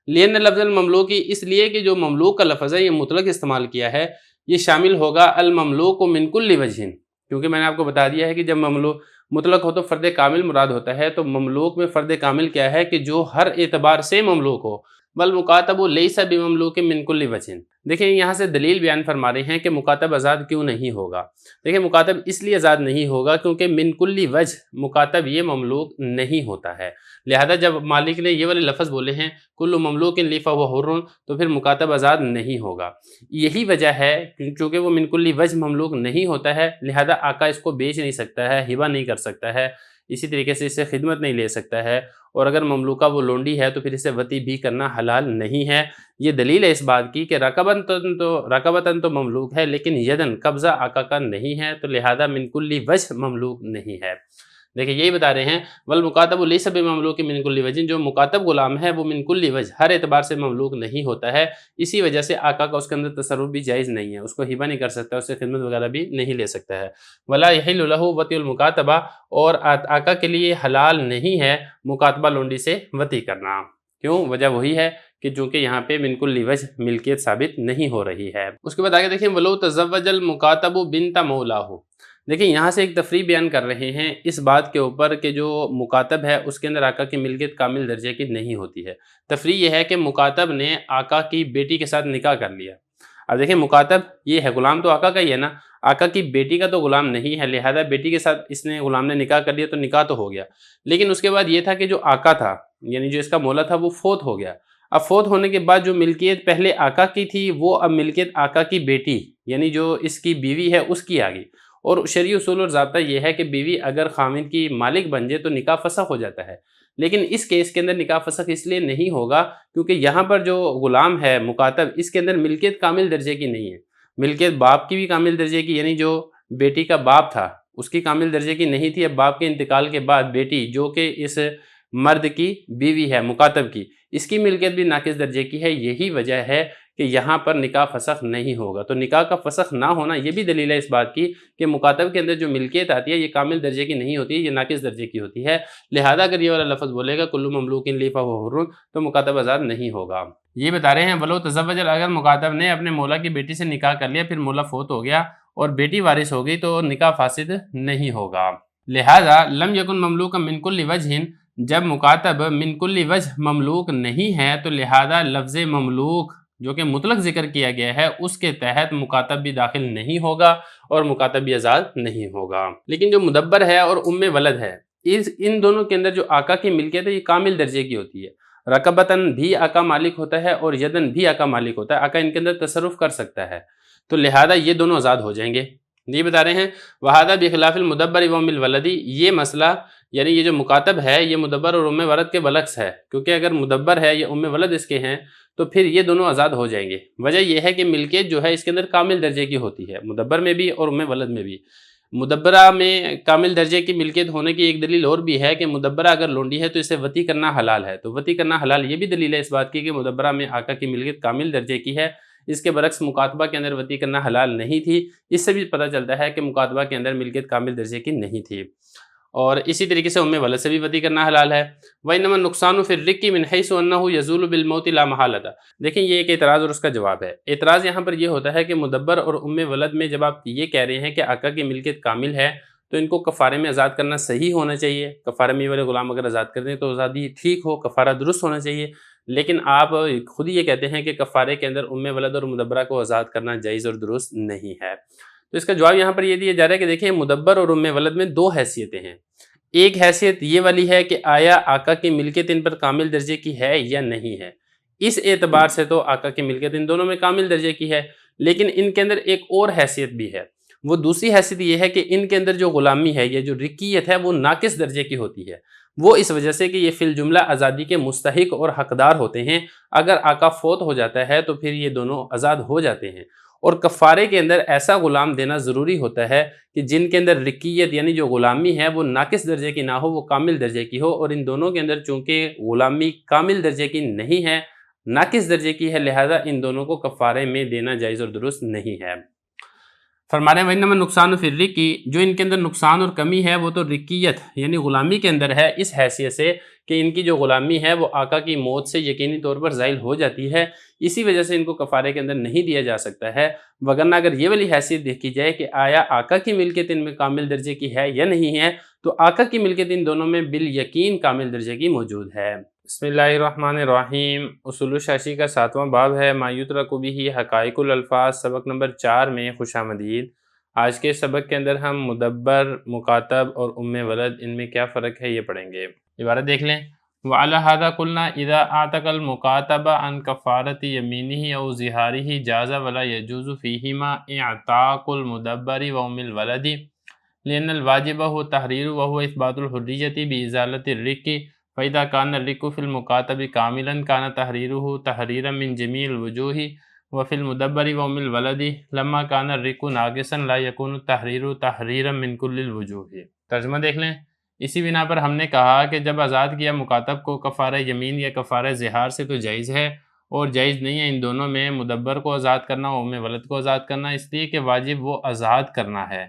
لین لفظ المملوکی، اس لیے کہ جو مملوک کا لفظ ہے یہ مطلق استعمال کیا ہے، یہ شامل ہوگا المملوک من کل وجہ، کیونکہ میں نے آپ کو بتا دیا ہے کہ جب مملوک مطلق ہو تو فرد کامل مراد ہوتا ہے، تو مملوک میں فرد کامل کیا ہے کہ جو ہر اعتبار سے مملوک ہو، والمکاتب لیس بمملوک من کل وجہ۔ دیکھیں یہاں سے دلیل بیان فرما رہے ہیں کہ مکاتب آزاد کیوں نہیں ہوگا۔ دیکھیں مکاتب اس لیے آزاد نہیں ہوگا کیونکہ من کل وجہ مکاتب یہ مملوک نہیں ہوتا ہے، لہذا جب مالک نے یہ والے لفظ بولے ہیں کل مملوک لی فہو حر، تو پھر مکاتب آزاد نہیں ہوگا۔ یہی وجہ ہے چونکہ وہ من کل وجہ مملوک نہیں ہوتا ہے، لہذا آقا اس کو بیچ نہیں سکتا ہے، ہبہ نہیں کر سکتا ہے، اسی طریقے سے اسے خدمت نہیں لے سکتا ہے، اور اگر مملوکہ وہ لونڈی ہے تو پھر اسے وطی بھی کرنا حلال نہیں ہے۔ یہ دلیل ہے اس بات کی کہ رقبتاً تو مملوک ہے لیکن یدن قبضہ آقا کا نہیں ہے، تو لہذا من کل وجہ مملوک نہیں ہے۔ دیکھیں یہی بتا رہے ہیں والمکاتب لیس بمملوک من کل وجہ، جو مکاتب غلام ہے وہ من کل وجہ ہر اعتبار سے مملوک نہیں ہوتا ہے، اسی وجہ سے آقا کا اس کے اندر تصرف بھی جائز نہیں ہے، اس کو ہبہ نہیں کر سکتا، اس سے خدمت وغیرہ بھی نہیں لے سکتا ہے۔ ولا یحل لہ وطی المکاتبہ، اور آقا کے لیے حلال نہیں ہے مکاتبہ لونڈی سے وطی کرنا۔ کیوں؟ وجہ وہی ہے کہ چونکہ یہاں پہ من کل وجہ ملکیت ثابت نہیں ہو رہی ہے۔ اس کے بعد آگے دیکھیں ولو تزوج المکاتب بنت مولاہ۔ دیکھیں یہاں سے ایک تفریح بیان کر رہے ہیں اس بات کے اوپر کہ جو مکاتب ہے اس کے اندر آقا کی ملکیت کامل درجے کی نہیں ہوتی ہے۔ تفریح یہ ہے کہ مکاتب نے آقا کی بیٹی کے ساتھ نکاح کر لیا۔ اب دیکھیں مکاتب یہ ہے، غلام تو آقا کا ہی ہے نا، آقا کی بیٹی کا تو غلام نہیں ہے، لہذا بیٹی کے ساتھ اس نے غلام نے نکاح کر لیا تو نکاح تو ہو گیا، لیکن اس کے بعد یہ تھا کہ جو آقا تھا یعنی جو اس کا مولا تھا وہ فوت ہو گیا۔ اب فوت ہونے کے بعد جو ملکیت پہلے آقا کی تھی وہ اب ملکیت آقا کی بیٹی یعنی جو اس کی بیوی ہے اس کی آ گئی، اور شرعی اصول اور ضابطہ یہ ہے کہ بیوی اگر خاوند کی مالک بن جائے تو نکاح فسخ ہو جاتا ہے، لیکن اس کیس کے اندر نکاح فسخ اس لیے نہیں ہوگا کیونکہ یہاں پر جو غلام ہے مکاتب اس کے اندر ملکیت کامل درجے کی نہیں ہے، ملکیت باپ کی بھی کامل درجے کی یعنی جو بیٹی کا باپ تھا اس کی کامل درجے کی نہیں تھی، اب باپ کے انتقال کے بعد بیٹی جو کہ اس مرد کی بیوی ہے مکاتب کی، اس کی ملکیت بھی ناقص درجے کی ہے، یہی وجہ ہے کہ یہاں پر نکاح فسخ نہیں ہوگا۔ تو نکاح کا فسخ نہ ہونا یہ بھی دلیل ہے اس بات کی کہ مکاتب کے اندر جو ملکیت آتی ہے یہ کامل درجے کی نہیں ہوتی ہے، یہ ناقص درجے کی ہوتی ہے، لہذا اگر یہ والا لفظ بولے گا کل مملوک لی فہو حر تو مکاتب آزاد نہیں ہوگا۔ یہ بتا رہے ہیں ولو تزوج، اگر مکاتب نے اپنے مولا کی بیٹی سے نکاح کر لیا پھر مولا فوت ہو گیا اور بیٹی وارث ہو گئی تو نکاح فاسد نہیں ہوگا۔ لہذا لم یکن مملوکا من کل وجہ، جب مکاتب من کل وجہ مملوک نہیں ہے تو لہذا لفظ مملوک جو کہ مطلق ذکر کیا گیا ہے اس کے تحت مکاتب بھی داخل نہیں ہوگا اور مکاتب بھی آزاد نہیں ہوگا۔ لیکن جو مدبر ہے اور ام ولد ہے ان دونوں کے اندر جو آقا کی ملکیت ہے یہ کامل درجے کی ہوتی ہے، رقبتاً بھی آقا مالک ہوتا ہے اور یدن بھی آقا مالک ہوتا ہے، آقا ان کے اندر تصرف کر سکتا ہے، تو لہذا یہ دونوں آزاد ہو جائیں گے۔ یہ بتا رہے ہیں وَهَذَا بِخِلَافِ الْمُدَبَّرِ وَأُمِّ الْوَلَدِ، یہ مسئلہ یعنی یہ جو مکاتب ہے یہ مدبر اور ام ولد کے برعکس ہے، کیونکہ اگر مدبر ہے یا ام ولد اس کے ہیں تو پھر یہ دونوں آزاد ہو جائیں گے۔ وجہ یہ ہے کہ ملکیت جو ہے اس کے اندر کامل درجے کی ہوتی ہے، مدبر میں بھی اور ام ولد میں بھی۔ مدبرہ میں کامل درجے کی ملکیت ہونے کی ایک دلیل اور بھی ہے کہ مدبرہ اگر لونڈی ہے تو اسے وطی کرنا حلال ہے، تو وطی کرنا حلال یہ بھی دلیل ہے اس بات کی کہ مدبرہ میں آقا کی ملکیت کامل درجے کی ہے، اس کے برعکس مکاتبہ کے اندر وطی کرنا حلال نہیں تھی۔ اس سے بھی پتہ چلتا ہے کہ مکاتبہ کے اندر ملکیت کامل درجے کی نہیں تھی، اور اسی طریقے سے ولد سے بھی وطی کرنا حلال ہے۔ وَإِنَّمَا النُّقْصَانُ فِي الرِّقِّ مِنْ حَيْثُ أَنَّهُ يَزُولُ بِالْمَوْتِ لَا مَحَالَةَ۔ دیکھیں یہ ایک اعتراض اور اس کا جواب ہے۔ اعتراض یہاں پر یہ ہوتا ہے کہ مدبر اور ولد میں جب آپ یہ کہہ رہے ہیں کہ آقا کی ملکیت کامل ہے تو ان کو کفارے میں آزاد کرنا صحیح ہونا چاہیے، کفارے میں یہ والے غلام اگر آزاد کر دیں تو آزادی ٹھیک ہو، کفارہ درست ہونا چاہیے، لیکن آپ خود ہی یہ کہتے ہیں کہ کفارے کے اندر ولد اور مدبرہ کو آزاد کرنا جائز اور درست نہیں ہے۔ تو اس کا جواب یہاں پر یہ دیا جا رہا ہے کہ دیکھیں مدبر اور ولد میں دو حیثیتیں ہیں۔ ایک حیثیت یہ والی ہے کہ آیا آقا کی ملکیت ان پر کامل درجے کی ہے یا نہیں ہے، اس اعتبار سے تو آقا کی ملکیت ان دونوں میں کامل درجے کی ہے، لیکن ان کے اندر ایک اور حیثیت بھی ہے۔ وہ دوسری حیثیت یہ ہے کہ ان کے اندر جو غلامی ہے یا جو رقیت ہے وہ ناقص درجے کی ہوتی ہے، وہ اس وجہ سے کہ یہ فی الجملہ آزادی کے مستحق اور حقدار ہوتے ہیں۔ اگر آقا فوت ہو جاتا ہے تو پھر یہ دونوں آزاد ہو جاتے ہیں، اور کفارے کے اندر ایسا غلام دینا ضروری ہوتا ہے کہ جن کے اندر رقیت یعنی جو غلامی ہے وہ ناقص درجے کی نہ ہو، وہ کامل درجے کی ہو، اور ان دونوں کے اندر چونکہ غلامی کامل درجے کی نہیں ہے، ناقص درجے کی ہے، لہذا ان دونوں کو کفارے میں دینا جائز اور درست نہیں ہے۔ فرما رہے ہیں وَإِنَّمَا النُّقْصَانُ فِي الرِّقِّ، جو ان کے اندر نقصان اور کمی ہے وہ تو رقیت یعنی غلامی کے اندر ہے، اس حیثیت سے کہ ان کی جو غلامی ہے وہ آقا کی موت سے یقینی طور پر زائل ہو جاتی ہے، اسی وجہ سے ان کو کفارے کے اندر نہیں دیا جا سکتا ہے۔ وگرنہ اگر یہ والی حیثیت دیکھی جائے کہ آیا آقا کی ملکیت ان میں کامل درجے کی ہے یا نہیں ہے، تو آقا کی ملکیت ان دونوں میں بالیقین کامل درجے کی موجود ہے۔ بسم اللہ الرحمن الرحیم۔ اصول الشاشی کا 7واں باب ہے ما یترک بہ حقائق الالفاظ، سبق نمبر 4 میں خوش آمدید۔ آج کے سبق کے اندر ہم مدبر، مکاتب اور ولد ان میں کیا فرق ہے یہ پڑھیں گے۔ عبارت دیکھ لیں۔ وعلی هذا قلنا اذا اعتق المکاتب عن کفارت یمینہ او ظہارہ جاز ولا یجوز فیہما اعتاق المدبر الولد، لأن الواجب هو التحرير وهو إثبات الحرية بإزالة الرق، فإذا كان الرق في المكاتب كاملا كان تحريره تحريرا من جميع الوجوه، وفي المدبر الولد لما كان الرق ناقصا لا يكون التحرير تحريرا من كل الوجوه۔ ترجمہ دیکھ لیں۔ اسی بنا پر ہم نے کہا کہ جب آزاد کیا مکاتب کو کفارہ یمین یا کفارہ زہار سے تو جائز ہے، اور جائز نہیں ہے ان دونوں میں مدبر کو آزاد کرنا اور ولد کو آزاد کرنا، اس لیے کہ واجب وہ آزاد کرنا ہے،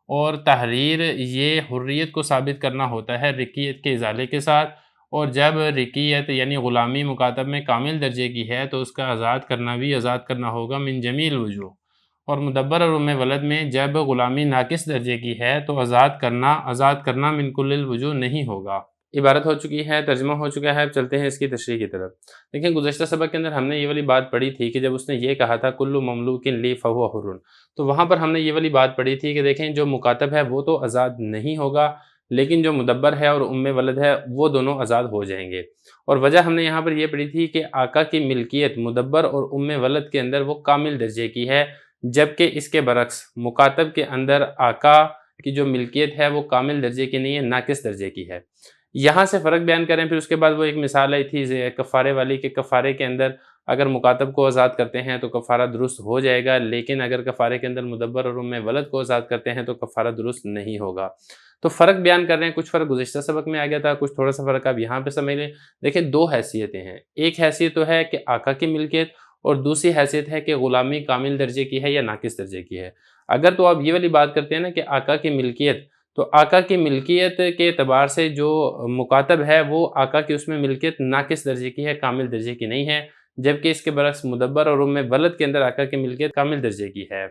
اور تحریر یہ حریت کو ثابت کرنا ہوتا ہے رقیت کے ازالے کے ساتھ، اور جب رقیت یعنی غلامی مکاتب میں کامل درجے کی ہے تو اس کا آزاد کرنا بھی آزاد کرنا ہوگا من جمیع الوجوہ، اور مدبر اور ولد میں جب غلامی ناقص درجے کی ہے تو آزاد کرنا من کل الوجوہ نہیں ہوگا۔ عبارت ہو چکی ہے، ترجمہ ہو چکا ہے، اب چلتے ہیں اس کی تشریح کی طرف۔ دیکھیں گزشتہ سبق کے اندر ہم نے یہ والی بات پڑھی تھی کہ جب اس نے یہ کہا تھا کل مملوک لی فہو حر، تو وہاں پر ہم نے یہ والی بات پڑھی تھی کہ دیکھیں جو مکاتب ہے وہ تو آزاد نہیں ہوگا، لیکن جو مدبر ہے اور ولد ہے وہ دونوں آزاد ہو جائیں گے، اور وجہ ہم نے یہاں پر یہ پڑھی تھی کہ آقا کی ملکیت مدبر اور ولد کے اندر وہ کامل درجے کی ہے، جبکہ اس کے برعکس مکاتب کے اندر آقا کی جو ملکیت ہے وہ کامل درجے کی نہیں ہے، ناقص درجے کی ہے۔ یہاں سے فرق بیان کریں، پھر اس کے بعد وہ ایک مثال آئی تھی کفارے والی کہ کفارے کے اندر اگر مکاتب کو آزاد کرتے ہیں تو کفارہ درست ہو جائے گا، لیکن اگر کفارے کے اندر مدبر اور ولد کو آزاد کرتے ہیں تو کفارہ درست نہیں ہوگا۔ تو فرق بیان کر رہے ہیں، کچھ فرق گزشتہ سبق میں آ گیا تھا، کچھ تھوڑا سا فرق آپ یہاں پہ سمجھ لیں۔ دیکھیں دو حیثیتیں ہیں، ایک حیثیت تو ہے کہ آقا کی ملکیت، اور دوسری حیثیت ہے کہ غلامی کامل درجے کی ہے یا ناقص درجے کی ہے۔ اگر تو آپ یہ والی بات کرتے ہیں نا کہ آقا کی ملکیت، تو آقا کی ملکیت کے اعتبار سے جو مکاتب ہے وہ آقا کی اس میں ملکیت ناقص درجے کی ہے، کامل درجے کی نہیں ہے، جبکہ اس کے برعکس مدبر اور ولد کے اندر آقا کی ملکیت کامل درجے کی ہے۔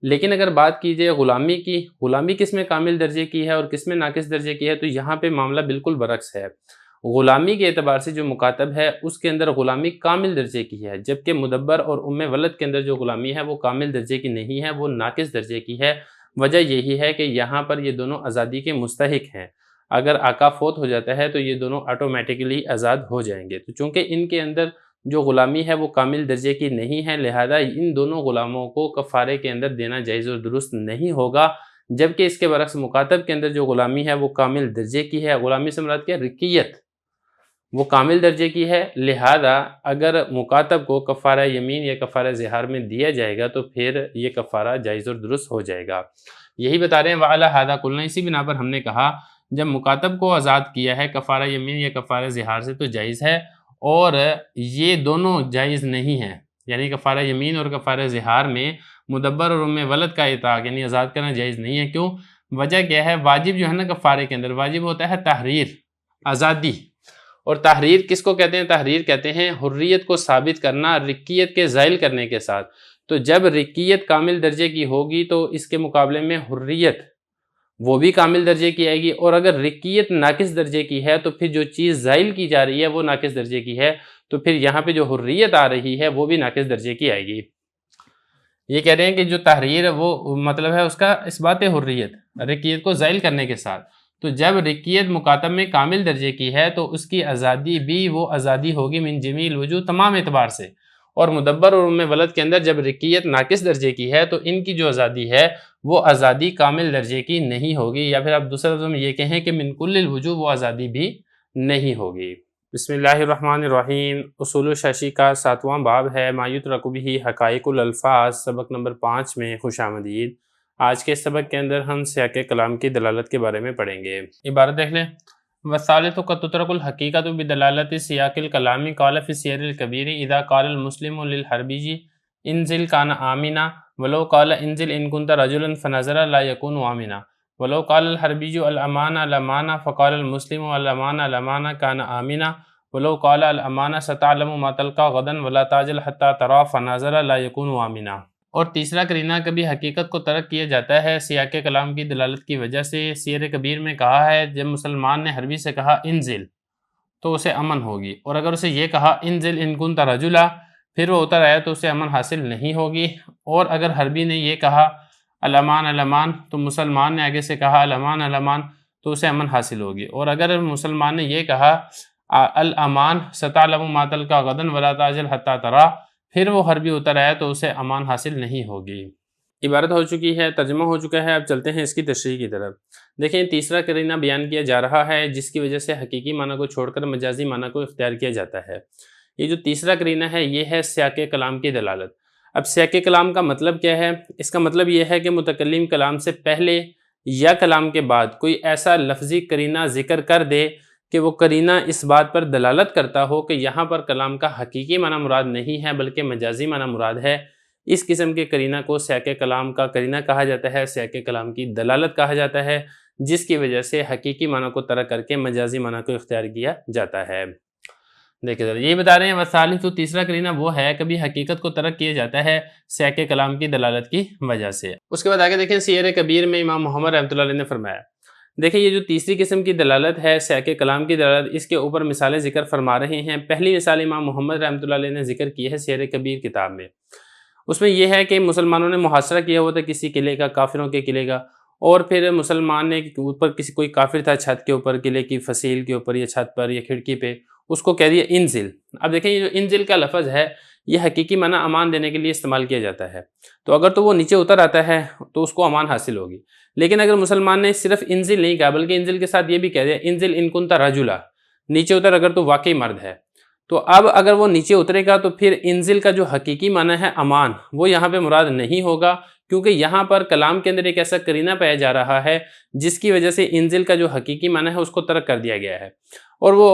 لیکن اگر بات کی جائے غلامی کی، غلامی کس میں کامل درجے کی ہے اور کس میں ناقص درجے کی ہے، تو یہاں پہ معاملہ بالکل برعکس ہے۔ غلامی کے اعتبار سے جو مکاتب ہے اس کے اندر غلامی کامل درجے کی ہے، جبکہ مدبر اور ولد کے اندر جو غلامی ہے وہ کامل درجے کی نہیں ہے، وہ ناقص درجے کی ہے۔ وجہ یہی ہے کہ یہاں پر یہ دونوں آزادی کے مستحق ہیں، اگر آقا فوت ہو جاتا ہے تو یہ دونوں آٹومیٹکلی آزاد ہو جائیں گے، تو چونکہ ان کے اندر جو غلامی ہے وہ کامل درجے کی نہیں ہے، لہذا ان دونوں غلاموں کو کفارے کے اندر دینا جائز اور درست نہیں ہوگا، جبکہ اس کے برعکس مکاتب کے اندر جو غلامی ہے وہ کامل درجے کی ہے۔ غلامی سے مراد کیا؟ رقیت، وہ کامل درجے کی ہے، لہذا اگر مکاتب کو کفارہ یمین یا کفارہ ظہار میں دیا جائے گا تو پھر یہ کفارہ جائز اور درست ہو جائے گا۔ یہی بتا رہے ہیں وَعَلَى هَذَا قُلْنَا، اسی بنا پر ہم نے کہا جب مکاتب کو آزاد کیا ہے کفارہ یمین یا کفارہ ظہار سے تو جائز ہے، اور یہ دونوں جائز نہیں ہیں، یعنی کفارہ یمین اور کفارہ ظہار میں مدبر اور ام ولد کا اطاق یعنی آزاد کرنا جائز نہیں ہے۔ کیوں؟ وجہ کیا ہے؟ واجب جو ہے نا کفارے کے اندر واجب ہوتا ہے تحریر، آزادی، اور تحریر کس کو کہتے ہیں؟ تحریر کہتے ہیں حریت کو ثابت کرنا رقیت کے زائل کرنے کے ساتھ۔ تو جب رقیت کامل درجے کی ہوگی تو اس کے مقابلے میں حریت وہ بھی کامل درجے کی آئے گی، اور اگر رقیت ناقص درجے کی ہے تو پھر جو چیز زائل کی جا رہی ہے وہ ناقص درجے کی ہے، تو پھر یہاں پہ جو حریت آ رہی ہے وہ بھی ناقص درجے کی آئے گی۔ یہ کہہ رہے ہیں کہ جو تحریر ہے وہ مطلب ہے اس کا اثبات حریت رقیت کو زائل کرنے کے ساتھ، تو جب رقیت مکاتب میں کامل درجے کی ہے تو اس کی آزادی بھی وہ آزادی ہوگی من جمیع الوجوہ تمام اعتبار سے، اور مدبر اور ام ولد کے اندر جب رقیت ناقص درجے کی ہے تو ان کی جو آزادی ہے وہ آزادی کامل درجے کی نہیں ہوگی، یا پھر آپ دوسرے لفظ میں یہ کہیں کہ من کل الوجوہ وہ آزادی بھی نہیں ہوگی۔ بسم اللہ الرحمن الرحیم۔ اصول الشاشی کا 7واں باب ہے ما یترک بہ حقائق الالفاظ، سبق نمبر 5 میں خوش آمدید۔ آج کے سبق کے اندر ہم سیاق کلام کی دلالت کے بارے میں پڑھیں گے۔ عبارت دیکھ لیں، وَالثَّالِثُ قَدْ تُتْرَكُ الْحَقِيقَةُ بِدَلَالَةِ سِيَاقِ الْكَلَامِ قَالَ فِي السِّيَرِ الْكَبِيرِ إِذَا قَالَ الْمُسْلِمُ لِلْحَرْبِيِّ انزل كَانَ آمِنًا وَلَوْ قَالَ انزل إِن كُنتَ رَجُلًا فَنَزَلَ لَا يَكُونُ آمِنًا وَلَوْ قَالَ الْحَرْبِيُّ الْأَمَانَ الْأَمَانَ فَقَالَ الْمُسْلِمُ الْأَمَانَ الْأَمَانَ كَانَ آمِنًا وَلَوْ قَالَ الْأَمَانَ سَتَعْلَمُ مَا تَلْقَى غَدًا وَلَا تَعْجَلْ حَتَّى تَرَى فَنَزَلَ لَا يَكُونُ آمِنًا۔ اور تیسرا قرینہ کبھی حقیقت کو ترک کیا جاتا ہے سیاق کلام کی دلالت کی وجہ سے۔ سیر کبیر میں کہا ہے جب مسلمان نے حربی سے کہا انزل تو اسے امن ہوگی، اور اگر اسے یہ کہا انزل ان کنت رجلا پھر وہ اتر آیا تو اسے امن حاصل نہیں ہوگی، اور اگر حربی نے یہ کہا الامان الامان تو مسلمان نے آگے سے کہا الامان الامان تو اسے امن حاصل ہوگی، اور اگر مسلمان نے یہ کہا الامان ستعلم ما تلقى غدا ولا تعجل حتى ترى پھر وہ حربی اتر آیا تو اسے امان حاصل نہیں ہوگی۔ عبارت ہو چکی ہے، ترجمہ ہو چکا ہے، اب چلتے ہیں اس کی تشریح کی طرف۔ دیکھیں تیسرا قرینہ بیان کیا جا رہا ہے جس کی وجہ سے حقیقی معنی کو چھوڑ کر مجازی معنی کو اختیار کیا جاتا ہے۔ یہ جو تیسرا قرینہ ہے یہ ہے سیاق کلام کی دلالت۔ اب سیاق کلام کا مطلب کیا ہے؟ اس کا مطلب یہ ہے کہ متکلم کلام سے پہلے یا کلام کے بعد کوئی ایسا لفظی قرینہ ذکر کر دے کہ وہ قرینہ اس بات پر دلالت کرتا ہو کہ یہاں پر کلام کا حقیقی معنی مراد نہیں ہے بلکہ مجازی معنی مراد ہے۔ اس قسم کے قرینہ کو سیاق کلام کا قرینہ کہا جاتا ہے، سیاق کلام کی دلالت کہا جاتا ہے، جس کی وجہ سے حقیقی معنی کو ترک کر کے مجازی معنی کو اختیار کیا جاتا ہے۔ دیکھیں ذرا یہ بتا رہے ہیں وثالث تو تیسرا قرینہ وہ ہے کبھی حقیقت کو ترک کیا جاتا ہے سیاق کلام کی دلالت کی وجہ سے۔ اس کے بعد آگے دیکھیں سیر کبیر میں امام محمد رحمۃ اللہ علیہ نے فرمایا، دیکھیں یہ جو تیسری قسم کی دلالت ہے سیاق کلام کی دلالت، اس کے اوپر مثالیں ذکر فرما رہے ہیں۔ پہلی مثال امام محمد رحمۃ اللہ علیہ نے ذکر کی ہے سیر کبیر کتاب میں۔ اس میں یہ ہے کہ مسلمانوں نے محاصرہ کیا ہوا تھا کسی قلعے کا، کافروں کے قلعے کا، اور پھر مسلمان نے اوپر کوئی کافر تھا چھت کے اوپر، قلعے کی فصیل کے اوپر یا چھت پر یا کھڑکی پہ، اس کو کہہ دیا انزل۔ اب دیکھیں یہ جو انزل کا لفظ ہے یہ حقیقی معنی امان دینے کے لیے استعمال کیا جاتا ہے، تو اگر تو وہ نیچے اتر آتا ہے تو اس کو امان حاصل ہوگی، لیکن اگر مسلمان نے صرف انزل نہیں کہا بلکہ انزل کے ساتھ یہ بھی کہہ دیا انزل ان کنت رجلا، نیچے اتر اگر تو واقعی مرد ہے، تو اب اگر وہ نیچے اترے گا تو پھر انزل کا جو حقیقی معنی ہے امان وہ یہاں پہ مراد نہیں ہوگا، کیونکہ یہاں پر کلام کے اندر ایک ایسا قرینہ پایا جا رہا ہے جس کی وجہ سے انزل کا جو حقیقی معنی ہے اس کو ترک کر دیا گیا ہے۔ اور وہ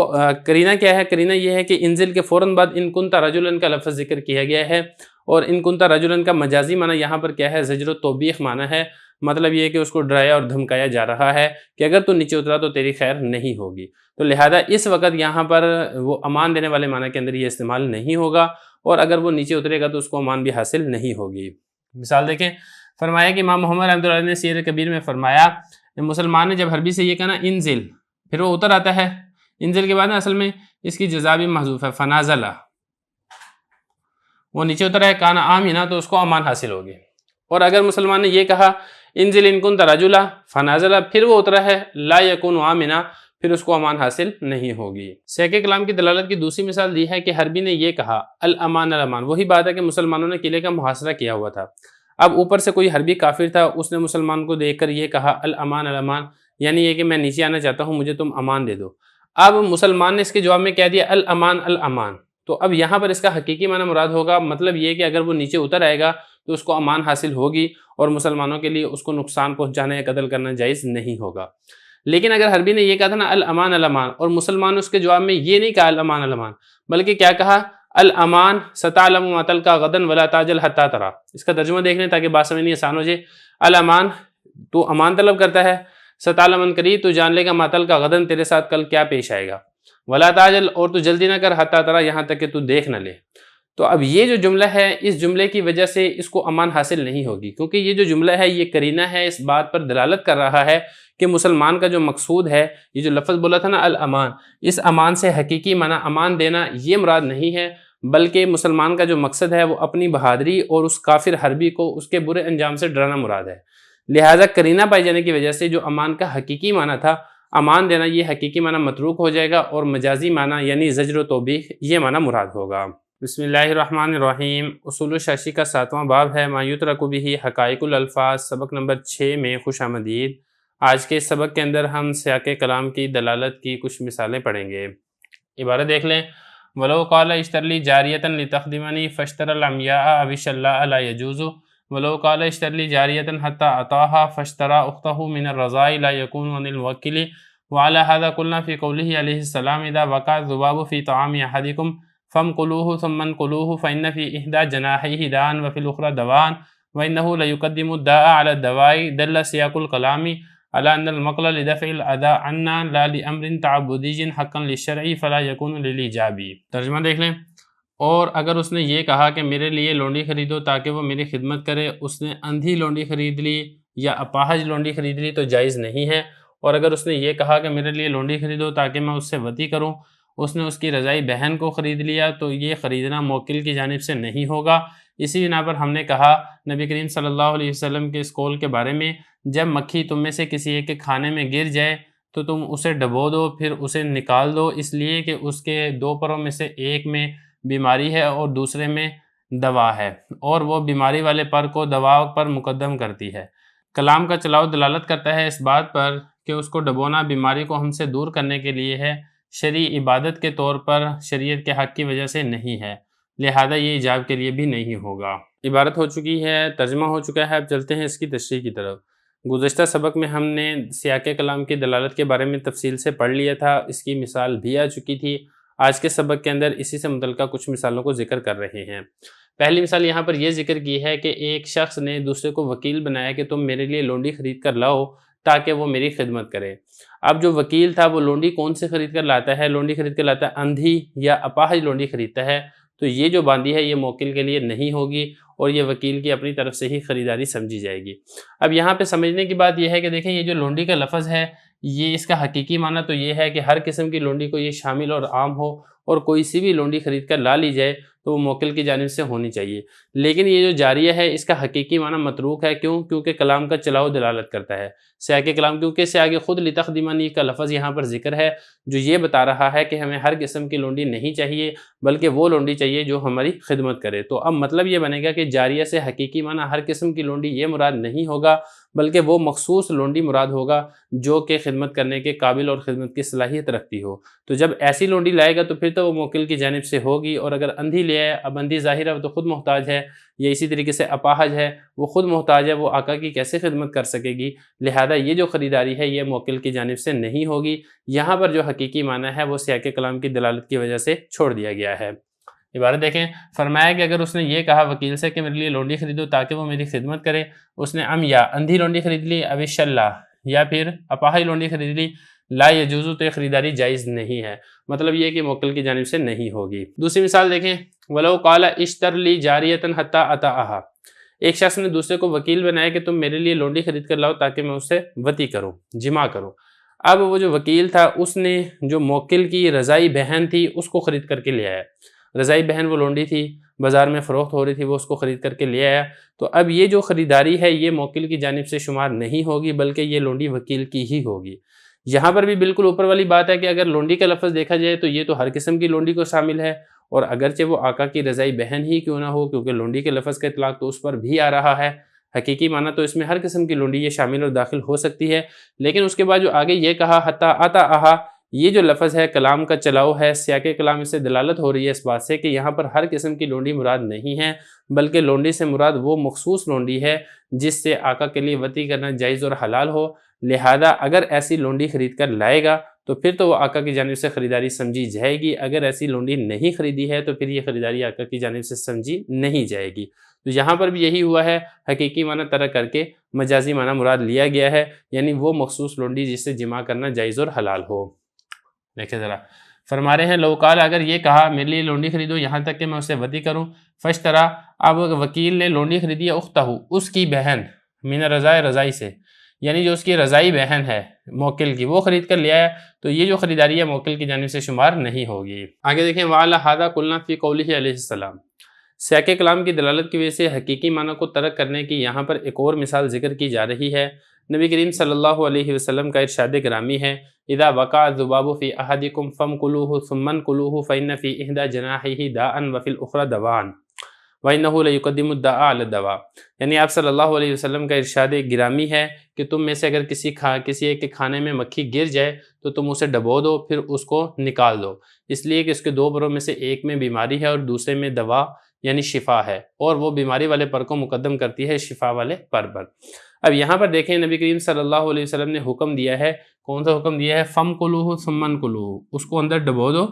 قرینہ کیا ہے؟ قرینہ یہ ہے کہ انزل کے فوراً بعد ان کنت رجلا کا لفظ ذکر کیا گیا ہے، اور ان کنت رجلا کا مجازی معنی یہاں پر کیا ہے؟ زجر و توبیخ معنی ہے، مطلب یہ ہے کہ اس کو ڈرایا اور دھمکایا جا رہا ہے کہ اگر تو نیچے اترا تو تیری خیر نہیں ہوگی، تو لہذا اس وقت یہاں پر وہ امان دینے والے معنی کے اندر یہ استعمال نہیں ہوگا، اور اگر وہ نیچے اترے گا تو اس کو امان بھی حاصل نہیں ہوگی۔ مثال دیکھیں، فرمایا کہ امام محمد رحمۃ اللہ نے سیر کبیر میں فرمایا مسلمان نے جب حربی سے یہ کہا نا انزل پھر وہ اتر آتا ہے، انزل کے بعد نا اصل میں اس کی جزا بھی محذوف ہے، فنازلہ وہ نیچے اترا ہے، کانا آمنا تو اس کو امان حاصل ہوگی، اور اگر مسلمان نے یہ کہا انزل ان کنت رجلا فنازلہ پھر وہ اترا ہے لا یکون آمنا پھر اس کو امان حاصل نہیں ہوگی۔ سیاق کلام کی دلالت کی دوسری مثال دی ہے کہ حربی نے یہ کہا الامان الامان، وہی بات ہے کہ مسلمانوں نے قلعے کا محاصرہ کیا ہوا تھا، اب اوپر سے کوئی حربی کافر تھا، اس نے مسلمان کو دیکھ کر یہ کہا الامان الامان، یعنی یہ کہ میں نیچے آنا چاہتا ہوں مجھے تم امان دے دو۔ اب مسلمان نے اس کے جواب میں کہہ دیا الامان الامان، تو اب یہاں پر اس کا حقیقی معنی مراد ہوگا، مطلب یہ کہ اگر وہ نیچے اتر آئے گا تو اس کو امان حاصل ہوگی اور مسلمانوں کے لیے اس کو نقصان پہنچانا یا قتل کرنا جائز نہیں ہوگا۔ لیکن اگر حربی نے یہ کہا تھا نا الامان الامان، اور مسلمان نے اس کے جواب میں یہ نہیں کہا الامان الامان، بلکہ کیا کہا الامان ستعلم ما تلقى غدا ولا تعجل حتى ترى، اس کا ترجمہ دیکھ لیں تاکہ بات سمجھنی آسان ہو جائے۔ الامان، تو امان طلب کرتا ہے، ستعلم ان قریب، تو جان لے گا ما تلقى غدا، تیرے ساتھ کل کیا پیش آئے گا، ولا تعجل، اور تو جلدی نہ کر، حتى ترى، یہاں تک کہ تو دیکھ نہ لے۔ تو اب یہ جو جملہ ہے، اس جملے کی وجہ سے اس کو امان حاصل نہیں ہوگی، کیونکہ یہ جو جملہ ہے یہ قرینہ ہے، اس بات پر دلالت کر رہا ہے کہ مسلمان کا جو مقصود ہے، یہ جو لفظ بولا تھا نا الامان، اس امان سے حقیقی معنی امان دینا یہ مراد نہیں ہے، بلکہ مسلمان کا جو مقصد ہے وہ اپنی بہادری اور اس کافر حربی کو اس کے برے انجام سے ڈرانا مراد ہے۔ لہٰذا قرینہ پائی جانے کی وجہ سے جو امان کا حقیقی معنی تھا امان دینا، یہ حقیقی معنی متروک ہو جائے گا اور مجازی معنی یعنی زجر و توبیخ یہ معنی مراد ہوگا۔ بسم اللہ الرحمن الرحیم۔ اصول الشاشی کا 7واں باب ہے ما یترک بہ حقائق الالفاظ، سبق نمبر 6 میں خوش آمدید۔ آج کے سبق کے اندر ہم سیاق کلام کی دلالت کی کچھ مثالیں پڑھیں گے۔ عبارت دیکھ لیں، ولو قال اشتر لی جاریۃ لتخدمنی فاشترى العمیاء ابش اللہ لا یجوز، ولو قال اشتر لی جاریۃ حتی اعطاها فاشترى اختہ من الرضاء لا یکون عن الوکل، وعلى هذا قلنا في قوله علیہ السلام اذا وقع الذباب في طعام احدکم فانقلوه ثم انقلوه فإن في إحدى جناحيه داء وفي الأخرى دواء وإنه ليقدم الداء على الدواء، دل سياق الكلام على أن المقل لدفع الأذى عنا لا لأمر تعبدي حقا للشرع فلا يكون للإيجاب۔ ترجمہ دیکھ لیں، اور اگر اس نے یہ کہا کہ میرے لیے لونڈی خریدو تاکہ وہ میری خدمت کرے، اس نے اندھی لونڈی خرید لی یا اپاہج لونڈی خرید لی تو جائز نہیں ہے، اور اگر اس نے یہ کہا کہ میرے لیے لونڈی خریدو تاکہ میں اس سے وطی کروں، اس نے اس کی رضائی بہن کو خرید لیا تو یہ خریدنا موکل کی جانب سے نہیں ہوگا۔ اسی بنا پر ہم نے کہا نبی کریم صلی اللہ علیہ وسلم کے اس قول کے بارے میں، جب مکھی تم میں سے کسی ایک کے کھانے میں گر جائے تو تم اسے ڈبو دو، پھر اسے نکال دو، اس لیے کہ اس کے دو پروں میں سے ایک میں بیماری ہے اور دوسرے میں دوا ہے، اور وہ بیماری والے پر کو دوا پر مقدم کرتی ہے۔ کلام کا چلاؤ دلالت کرتا ہے اس بات پر کہ اس کو ڈبونا بیماری کو ہم سے دور کرنے کے لیے ہے، شرعی عبادت کے طور پر شریعت کے حق کی وجہ سے نہیں ہے، لہذا یہ ایجاب کے لیے بھی نہیں ہوگا۔ عبارت ہو چکی ہے، ترجمہ ہو چکا ہے، اب چلتے ہیں اس کی تشریح کی طرف۔ گزشتہ سبق میں ہم نے سیاق کلام کی دلالت کے بارے میں تفصیل سے پڑھ لیا تھا، اس کی مثال بھی آ چکی تھی۔ آج کے سبق کے اندر اسی سے متعلقہ کچھ مثالوں کو ذکر کر رہے ہیں۔ پہلی مثال یہاں پر یہ ذکر کی ہے کہ ایک شخص نے دوسرے کو وکیل بنایا کہ تم میرے لیے لونڈی خرید کر لاؤ تاکہ وہ میری خدمت کرے۔ اب جو وکیل تھا وہ لونڈی کون سے خرید کر لاتا ہے؟ لونڈی خرید کر لاتا ہے اندھی یا اپاہج لونڈی خریدتا ہے، تو یہ جو باندھی ہے یہ موکل کے لیے نہیں ہوگی اور یہ وکیل کی اپنی طرف سے ہی خریداری سمجھی جائے گی۔ اب یہاں پہ سمجھنے کی بات یہ ہے کہ دیکھیں، یہ جو لونڈی کا لفظ ہے یہ اس کا حقیقی معنی تو یہ ہے کہ ہر قسم کی لونڈی کو یہ شامل اور عام ہو، اور کوئی سی بھی لونڈی خرید کر لا لی جائے تو وہ موکل کی جانب سے ہونی چاہیے۔ لیکن یہ جو جاریہ ہے اس کا حقیقی معنی متروک ہے، کیوں؟ کیونکہ کلام کا چلاؤ دلالت کرتا ہے، سیاق کلام، کیونکہ اس سے آگے خود لتخدمنی کا لفظ یہاں پر ذکر ہے جو یہ بتا رہا ہے کہ ہمیں ہر قسم کی لونڈی نہیں چاہیے، بلکہ وہ لونڈی چاہیے جو ہماری خدمت کرے۔ تو اب مطلب یہ بنے گا کہ جاریہ سے حقیقی معنی ہر قسم کی لونڈی یہ مراد نہیں ہوگا، بلکہ وہ مخصوص لونڈی مراد ہوگا جو کہ خدمت کرنے کے قابل اور خدمت کی صلاحیت رکھتی ہو۔ تو جب ایسی لونڈی لائے گا تو پھر تو وہ موکل کی جانب سے ہوگی، اور اگر اندھی لے آئے، اب اندھی ظاہر ہے وہ تو خود محتاج ہے، یا اسی طریقے سے اپاہج ہے وہ خود محتاج ہے، وہ آقا کی کیسے خدمت کر سکے گی؟ لہذا یہ جو خریداری ہے یہ موکل کی جانب سے نہیں ہوگی۔ یہاں پر جو حقیقی معنی ہے وہ سیاق کلام کی دلالت کی وجہ سے چھوڑ دیا گیا ہے۔ عبارت دیکھیں، فرمایا کہ اگر اس نے یہ کہا وکیل سے کہ میرے لیے لونڈی خریدو تاکہ وہ میری خدمت کرے، اس نے یا اندھی لونڈی خرید لی، ابش اللہ، یا پھر اپاہج لونڈی خرید لی، لا یجوز، تو یہ خریداری جائز نہیں ہے، مطلب یہ کہ موکل کی جانب سے نہیں ہوگی۔ دوسری مثال دیکھیں، ولو قال اشتر لی جاریۃ حتی اطاعها، ایک شخص نے دوسرے کو وکیل بنایا کہ تم میرے لیے لونڈی خرید کر لاؤ تاکہ میں اس سے وطی کروں، جمع کروں۔ اب وہ جو وکیل تھا اس نے جو موکل کی رضائی بہن تھی اس کو خرید کر کے لے آیا، رضائی بہن وہ لونڈی تھی، بازار میں فروخت ہو رہی تھی، وہ اس کو خرید کر کے لے آیا، تو اب یہ جو خریداری ہے یہ موکل کی جانب سے شمار نہیں ہوگی، بلکہ یہ لونڈی وکیل کی ہی ہوگی۔ یہاں پر بھی بالکل اوپر والی بات ہے کہ اگر لونڈی کا لفظ دیکھا جائے تو یہ تو ہر قسم کی لونڈی کو شامل ہے، اور اگرچہ وہ آقا کی رضائی بہن ہی کیوں نہ ہو، کیونکہ لونڈی کے لفظ کا اطلاق تو اس پر بھی آ رہا ہے، حقیقی معنی تو اس میں ہر قسم کی لونڈی یہ شامل اور داخل ہو سکتی ہے۔ لیکن اس کے بعد جو آگے یہ کہا حتی اطاعها، یہ جو لفظ ہے کلام کا چلاؤ ہے، سیاق کلام اس سے دلالت ہو رہی ہے اس بات سے کہ یہاں پر ہر قسم کی لونڈی مراد نہیں ہے، بلکہ لونڈی سے مراد وہ مخصوص لونڈی ہے جس سے آقا کے لیے وطی کرنا جائز اور حلال ہو۔ لہذا اگر ایسی لونڈی خرید کر لائے گا تو پھر تو وہ آقا کی جانب سے خریداری سمجھی جائے گی، اگر ایسی لونڈی نہیں خریدی ہے تو پھر یہ خریداری آقا کی جانب سے سمجھی نہیں جائے گی۔ تو یہاں پر بھی یہی ہوا ہے، حقیقی معنی ترک کر کے مجازی معنی مراد لیا گیا ہے، یعنی وہ مخصوص لونڈی جس سے جمع کرنا جائز اور حلال ہو۔ دیکھیں ذرا، فرما رہے ہیں لوکال اگر یہ کہا میرے لیے لونڈی خریدو یہاں تک کہ میں اسے وطی کروں، فشترا، اب وکیل نے لونڈی خریدی ہے اختہ، اس کی بہن، من رضائے رضائی سے، یعنی جو اس کی رضائی بہن ہے موکل کی، وہ خرید کر لے آیا، تو یہ جو خریداری ہے موکل کی جانب سے شمار نہیں ہوگی۔ آگے دیکھیں وَعَلَى هَذَا قُلْنَا فِي قَوْلِهِ علیہ السلام، سیاق کلام کی دلالت کی وجہ سے حقیقی معنی کو ترک کرنے کی یہاں پر ایک اور مثال ذکر کی جا رہی ہے۔ نبی کریم صلی اللہ علیہ وسلم کا ارشاد گرامی ہے، اذا وقع الذباب في احدكم فامكلوه ثم انكلوه فان في احدى جناحيه داء وفي الاخرى دواء وانه ليقدم الداء على الدواء، یعنی آپ صلی اللہ علیہ وسلم کا ارشاد گرامی ہے کہ تم میں سے اگر کسی ایک کے کھانے میں مکھی گر جائے تو تم اسے ڈبو دو، پھر اس کو نکال دو، اس لیے کہ اس کے دو پروں میں سے ایک میں بیماری ہے اور دوسرے میں دوا یعنی شفا ہے، اور وہ بیماری والے پر کو مقدم کرتی ہے شفا والے پر۔ اب یہاں پر دیکھیں نبی کریم صلی اللہ علیہ وسلم نے حکم دیا ہے، کون سا حکم دیا ہے؟ فم کلوہ ثم کلوہ، اس کو اندر ڈبو دو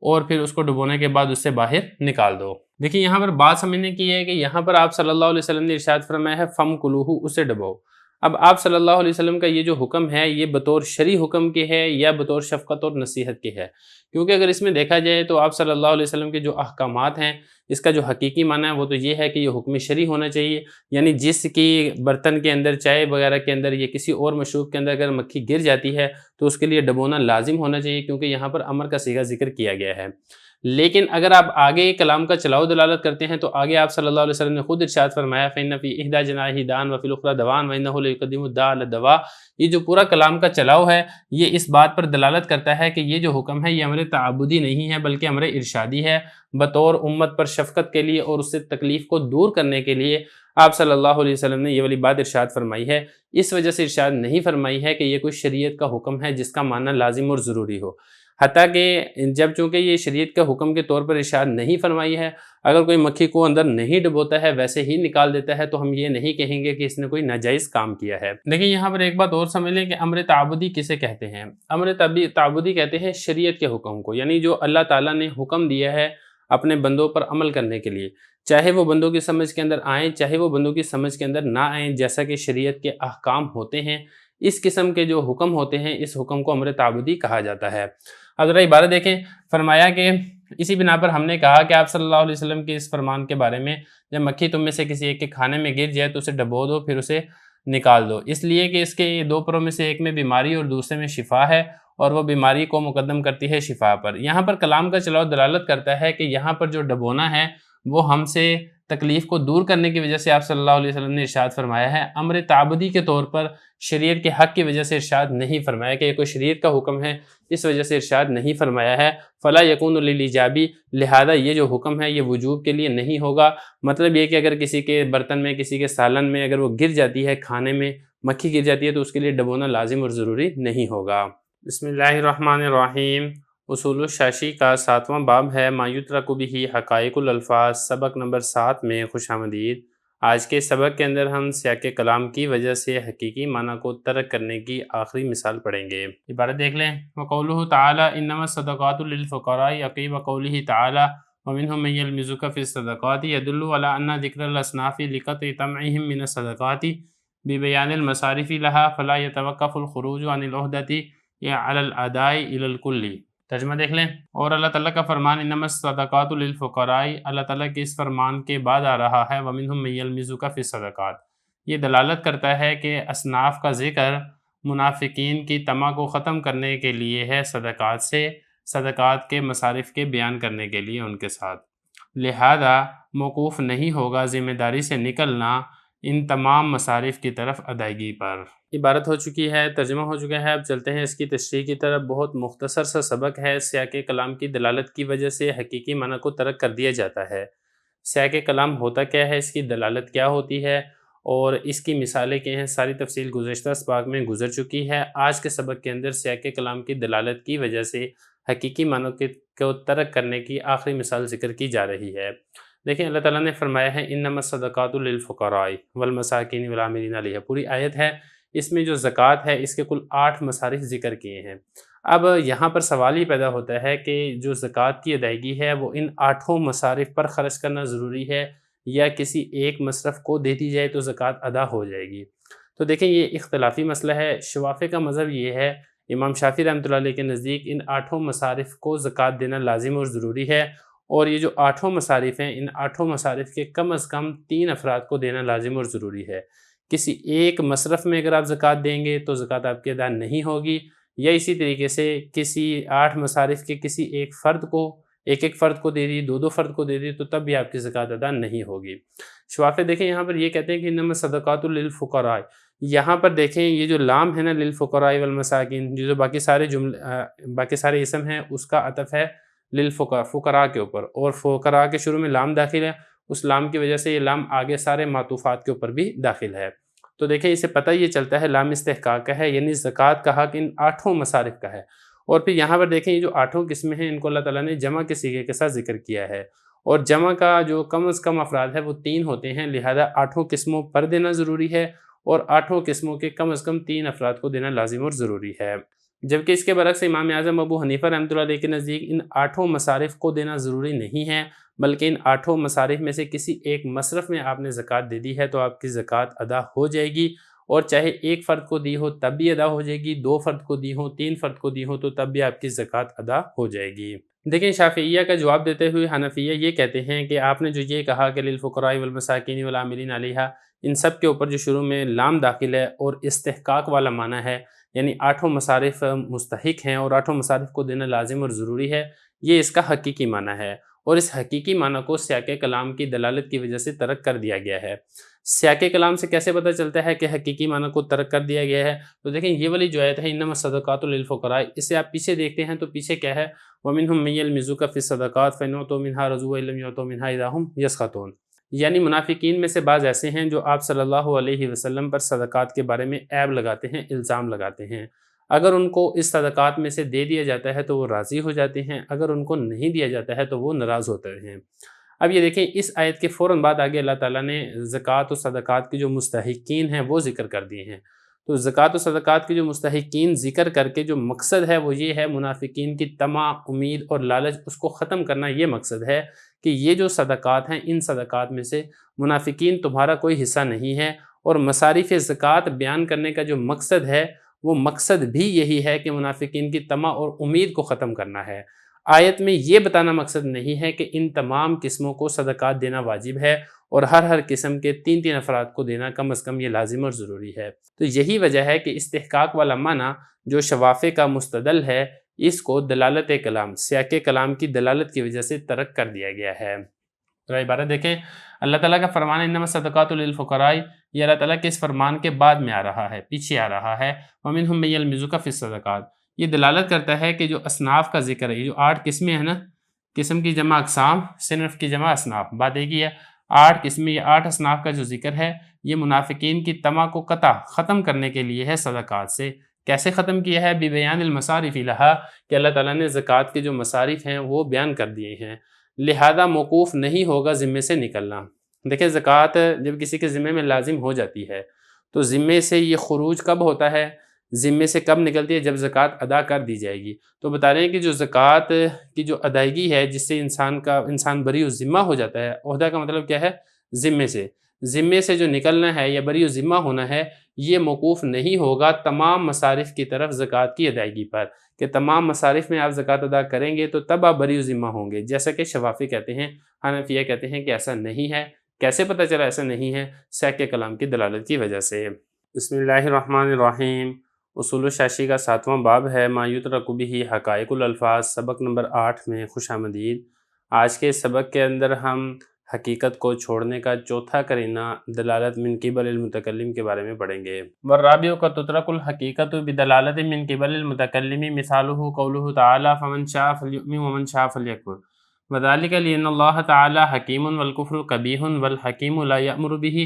اور پھر اس کو ڈبونے کے بعد اس سے باہر نکال دو۔ دیکھیں یہاں پر بات سمجھنے کی ہے کہ یہاں پر آپ صلی اللہ علیہ وسلم نے ارشاد فرمایا ہے فم کلوہ، اسے ڈبو۔ اب آپ صلی اللہ علیہ وسلم کا یہ جو حکم ہے یہ بطور شرعی حکم کے ہے یا بطور شفقت اور نصیحت کے ہے؟ کیونکہ اگر اس میں دیکھا جائے تو آپ صلی اللہ علیہ وسلم کے جو احکامات ہیں اس کا جو حقیقی معنی ہے وہ تو یہ ہے کہ یہ حکم شرعی ہونا چاہیے، یعنی جس کی برتن کے اندر، چائے وغیرہ کے اندر یا کسی اور مشروب کے اندر اگر مکھی گر جاتی ہے تو اس کے لیے ڈبونا لازم ہونا چاہیے، کیونکہ یہاں پر امر کا صیغہ ذکر کیا گیا ہے۔ لیکن اگر آپ آگے کلام کا چلاؤ دلالت کرتے ہیں تو آگے آپ صلی اللہ علیہ وسلم نے خود ارشاد فرمایا فَإِنَّ فِي إِحْدَى جَنَاحِهِ دَاءً وَفِي الْأُخْرَى دَوَاءً وَإِنَّهُ لَيُقَدِّمُ الدَّاءَ عَلَى الدَّوَاءِ، یہ جو پورا کلام کا چلاؤ ہے یہ اس بات پر دلالت کرتا ہے کہ یہ جو حکم ہے یہ امر تعبدی نہیں ہے بلکہ امر ارشادی ہے، بطور امت پر شفقت کے لیے اور اس سے تکلیف کو دور کرنے کے لیے آپ صلی اللہ علیہ وسلم نے یہ والی بات ارشاد فرمائی ہے۔ اس وجہ سے ارشاد نہیں فرمائی ہے کہ یہ کوئی شریعت کا حکم ہے جس کا ماننا لازم اور ضروری ہو، حتیٰ کہ جب چونکہ یہ شریعت کا حکم کے طور پر ارشاد نہیں فرمائی ہے، اگر کوئی مکھی کو اندر نہیں ڈبوتا ہے ویسے ہی نکال دیتا ہے تو ہم یہ نہیں کہیں گے کہ اس نے کوئی ناجائز کام کیا ہے۔ دیکھیں یہاں پر ایک بات اور سمجھ لیں کہ امر تعبدی کسے کہتے ہیں؟ امر تعبدی کہتے ہیں شریعت کے حکم کو، یعنی جو اللہ تعالیٰ نے حکم دیا ہے اپنے بندوں پر عمل کرنے کے لیے، چاہے وہ بندوں کی سمجھ کے اندر آئیں چاہے وہ بندوں کی سمجھ کے اندر نہ آئیں، جیسا کہ شریعت کے احکام ہوتے ہیں، اس قسم کے جو حکم ہوتے ہیں اس حکم کو امر تعبدی کہا جاتا ہے۔ اب ذرا عبارت دیکھیں، فرمایا کہ اسی بنا پر ہم نے کہا کہ آپ صلی اللہ علیہ وسلم کے اس فرمان کے بارے میں جب مکھی تم میں سے کسی ایک کے کھانے میں گر جائے تو اسے ڈبو دو پھر اسے نکال دو، اس لیے کہ اس کے دو پروں میں سے ایک میں بیماری اور دوسرے میں شفا ہے اور وہ بیماری کو مقدم کرتی ہے شفا پر۔ یہاں پر کلام کا چلاؤ دلالت کرتا ہے کہ یہاں پر جو ڈبونا ہے وہ ہم سے تکلیف کو دور کرنے کی وجہ سے آپ صلی اللہ علیہ وسلم نے ارشاد فرمایا ہے، امر تعبدی کے طور پر شریعت کے حق کی وجہ سے ارشاد نہیں فرمایا کہ یہ کوئی شریعت کا حکم ہے، اس وجہ سے ارشاد نہیں فرمایا ہے۔ فلا یکون للایجابی، لہذا یہ جو حکم ہے یہ وجوب کے لیے نہیں ہوگا، مطلب یہ کہ اگر کسی کے برتن میں کسی کے سالن میں اگر وہ گر جاتی ہے، کھانے میں مکھی گر جاتی ہے تو اس کے لیے ڈبونا لازم اور ضروری نہیں ہوگا۔ بسم اللہ الرحمن الرحیم۔ اصول الشاشی کا 7واں باب ہے ما یترک بہ حقائق الالفاظ، سبق نمبر 7 میں خوش آمدید۔ آج کے سبق کے اندر ہم سیاق کلام کی وجہ سے حقیقی معنی کو ترک کرنے کی آخری مثال پڑھیں گے۔ عبارت دیکھ لیں، وقولہ تعالی انما الصدقات للفقراء، عقیب قولہ تعالی ومنهم من یلمزک فی الصدقات، یدل علی ان ذکر الاصناف لقطع طمعهم من الصدقات ببیان المصارف لها فلا يتوقف الخروج عن العہدۃ علی الاداء الی الکل۔ ترجمہ دیکھ لیں، اور اللہ تعالیٰ کا فرمان انما الصدقات للفقراء، اللہ تعالیٰ کے اس فرمان کے بعد آ رہا ہے ومنهم من یلمزک فی الصدقات، یہ دلالت کرتا ہے کہ اصناف کا ذکر منافقین کی طمع کو ختم کرنے کے لیے ہے، صدقات سے، صدقات کے مصارف کے بیان کرنے کے لیے ان کے ساتھ، لہذا موقوف نہیں ہوگا ذمہ داری سے نکلنا ان تمام مصارف کی طرف ادائیگی پر۔ عبارت ہو چکی ہے، ترجمہ ہو چکا ہے، اب چلتے ہیں اس کی تشریح کی طرف۔ بہت مختصر سا سبق ہے، سیاق کلام کی دلالت کی وجہ سے حقیقی معنی کو ترک کر دیا جاتا ہے۔ سیاق کلام ہوتا کیا ہے، اس کی دلالت کیا ہوتی ہے اور اس کی مثالیں کیا ہیں ساری تفصیل گزشتہ اسباق میں گزر چکی ہے۔ آج کے سبق کے اندر سیاق کلام کی دلالت کی وجہ سے حقیقی معنوں کو ترک کرنے کی آخری مثال ذکر کی جا رہی ہے۔ دیکھیں اللہ تعالیٰ نے فرمایا ہے انما الصدقات للفقراء والمساکین والعاملین علیہا، پوری آیت ہے، اس میں جو زکوٰۃ ہے اس کے کل 8 مصارف ذکر کیے ہیں۔ اب یہاں پر سوال ہی پیدا ہوتا ہے کہ جو زکوٰۃ کی ادائیگی ہے وہ ان 8 مصارف پر خرچ کرنا ضروری ہے یا کسی ایک مصرف کو دے دی جائے تو زکوٰۃ ادا ہو جائے گی؟ تو دیکھیں یہ اختلافی مسئلہ ہے۔ شوافی کا مذہب یہ ہے، امام شافعی رحمۃ اللہ علیہ کے نزدیک ان 8 مصارف کو زکوٰۃ دینا لازم اور ضروری ہے، اور یہ جو 8 مصارف ہیں ان 8 مصارف کے کم از کم 3 افراد کو دینا لازم اور ضروری ہے۔ کسی ایک مصرف میں اگر آپ زکوٰۃ دیں گے تو زکوٰۃ آپ کی ادا نہیں ہوگی، یا اسی طریقے سے کسی 8 مصارف کے کسی ایک فرد کو دے دی، 2 فرد کو دے دی تو تب بھی آپ کی زکوٰۃ ادا نہیں ہوگی۔ شوافی دیکھیں یہاں پر یہ کہتے ہیں کہ انما الصدقات للفقراء، یہاں پر دیکھیں یہ جو لام ہے نا للفقراء والمساکین، جو باقی سارے اسم ہیں اس کا عطف ہے فقراء کے اوپر، اور فقراء کے شروع میں لام داخل ہے، اس لام کی وجہ سے یہ لام آگے سارے معطوفات کے اوپر بھی داخل ہے۔ تو دیکھیں اسے پتہ یہ چلتا ہے لام استحقاق کا ہے، یعنی زکوٰۃ کا حق ان 8 مصارف کا ہے۔ اور پھر یہاں پر دیکھیں یہ جو 8 قسمیں ہیں ان کو اللہ تعالیٰ نے جمع کے صیغے کے ساتھ ذکر کیا ہے، اور جمع کا جو کم از کم افراد ہے وہ 3 ہوتے ہیں، لہذا 8 قسموں پر دینا ضروری ہے، اور 8 قسموں کے کم از کم 3 افراد کو دینا لازم اور ضروری ہے۔ جبکہ اس کے برعکس امام اعظم ابو حنیفہ رحمۃ اللہ علیہ کے نزدیک ان 8 مصارف کو دینا ضروری نہیں ہے، بلکہ ان 8 مصارف میں سے کسی ایک مصرف میں آپ نے زکوٰۃ دے دی ہے تو آپ کی زکوٰۃ ادا ہو جائے گی، اور چاہے ایک فرد کو دی ہو تب بھی ادا ہو جائے گی، 2 فرد کو دی ہو، 3 فرد کو دی ہو تو تب بھی آپ کی زکوٰۃ ادا ہو جائے گی۔ دیکھیں شافعیہ کا جواب دیتے ہوئے حنفیہ یہ کہتے ہیں کہ آپ نے جو یہ کہا کہ للفقراء والمساکین والعاملین علیہا، ان سب کے اوپر جو شروع میں لام داخل ہے اور استحقاق والا معنی ہے، یعنی 8 مصارف مستحق ہیں اور 8 مصارف کو دینا لازم اور ضروری ہے، یہ اس کا حقیقی معنی ہے، اور اس حقیقی معنی کو سیاق کلام کی دلالت کی وجہ سے ترک کر دیا گیا ہے۔ سیاق کلام سے کیسے پتہ چلتا ہے کہ حقیقی معنی کو ترک کر دیا گیا ہے؟ تو دیکھیں یہ والی جو آیت ہے انما الصدقات للفقراء، اسے آپ پیچھے دیکھتے ہیں تو پیچھے کیا ہے، وَمِنْهُمْ مَن يَلْمِزُكَ فِي الصَّدَقَاتِ فَإِنْ أُوتُوا مِنْهَا رَضُوا وَإِن لَّمْ يُؤْتَوْا مِنْهَا إِذَا هُمْ يَسْخَطُونَ، یعنی منافقین میں سے بعض ایسے ہیں جو آپ صلی اللہ علیہ وسلم پر صدقات کے بارے میں عیب لگاتے ہیں، الزام لگاتے ہیں۔ اگر ان کو اس صدقات میں سے دے دیا جاتا ہے تو وہ راضی ہو جاتے ہیں، اگر ان کو نہیں دیا جاتا ہے تو وہ ناراض ہوتے ہیں۔ اب یہ دیکھیں اس آیت کے فوراً بعد آگے اللہ تعالیٰ نے زکوٰۃ و صدقات کے جو مستحقین ہیں وہ ذکر کر دیے ہیں۔ تو زکوٰۃ و صدقات کے جو مستحقین ذکر کر کے جو مقصد ہے وہ یہ ہے، منافقین کی طمع، امید اور لالچ اس کو ختم کرنا، یہ مقصد ہے کہ یہ جو صدقات ہیں ان صدقات میں سے منافقین تمہارا کوئی حصہ نہیں ہے، اور مصارف زکوٰۃ بیان کرنے کا جو مقصد ہے وہ مقصد بھی یہی ہے کہ منافقین کی طمع اور امید کو ختم کرنا ہے۔ آیت میں یہ بتانا مقصد نہیں ہے کہ ان تمام قسموں کو صدقات دینا واجب ہے، اور ہر قسم کے 3 افراد کو دینا کم از کم یہ لازم اور ضروری ہے۔ تو یہی وجہ ہے کہ استحقاق والا معنی جو شوافی کا مستدل ہے، اس کو دلالت کلام، سیاق کلام کی دلالت کی وجہ سے ترک کر دیا گیا ہے۔ ذرا عبارت دیکھیں، اللہ تعالیٰ کا فرمان انما الصدقات للفقراء، یہ اللہ تعالیٰ کے اس فرمان کے بعد میں آ رہا ہے، پیچھے آ رہا ہے، وَمِنْهُمْ مَن يَلْمِزُكَ فِي الصَّدَقَاتِ، یہ دلالت کرتا ہے کہ جو اصناف کا ذکر ہے، یہ جو 8 قسمیں ہیں نا، قسم کی جمع اقسام، صنف کی جمع اصناف، بات ایک ہی ہے، 8 قسمیں، یہ 8 اصناف کا جو ذکر ہے یہ منافقین کی طمع کو ختم کرنے کے لیے ہے صدقات سے۔ کیسے ختم کیا ہے؟ بِبَيَانِ الْمَصَارِفِ لَهَا، کہ اللہ تعالیٰ نے زکوٰۃ کے جو مصارف ہیں وہ بیان کر دیے ہیں، لہذا موقوف نہیں ہوگا ذمے سے نکلنا۔ دیکھیں زکوٰۃ جب کسی کے ذمے میں لازم ہو جاتی ہے تو ذمے سے یہ خروج کب ہوتا ہے، ذمے سے کب نکلتی ہے؟ جب زکوٰۃ ادا کر دی جائے گی۔ تو بتا رہے ہیں کہ جو زکوٰۃ کی جو ادائیگی ہے جس سے انسان بری و ذمہ ہو جاتا ہے، عہدہ کا مطلب کیا ہے؟ ذمے سے جو نکلنا ہے یا بری و ذمہ ہونا ہے، یہ موقوف نہیں ہوگا تمام مصارف کی طرف زکوٰۃ کی ادائیگی پر، کہ تمام مصارف میں آپ زکوٰۃ ادا کریں گے تو تب آپ بری و ذمہ ہوں گے، جیسا کہ شوافی کہتے ہیں۔ حنفیہ کہتے ہیں کہ ایسا نہیں ہے۔ کیسے پتہ چلا ایسا نہیں ہے؟ سیاق کلام کی دلالت کی وجہ سے۔ بسم اللہ الرحمن الرحیم۔ اصول الشاشی کا 7واں باب ہے ما یترک بہ حقائق الالفاظ، سبق نمبر 8 میں خوش آمدید۔ آج کے سبق کے اندر ہم حقیقت کو چھوڑنے کا چوتھا قرینہ دلالت من قبل المتکلم کے بارے میں پڑھیں گے۔ والرابع کا تترک الحقیقت بدلالت من قبل المتکلم، مثالہ قولہ تعالی فمن شاء فلیؤمن ومن شاء فلیکفر، وذلک لأن اللہ تعالی حکیم والکفر قبیح والحکیم لا یأمر بہ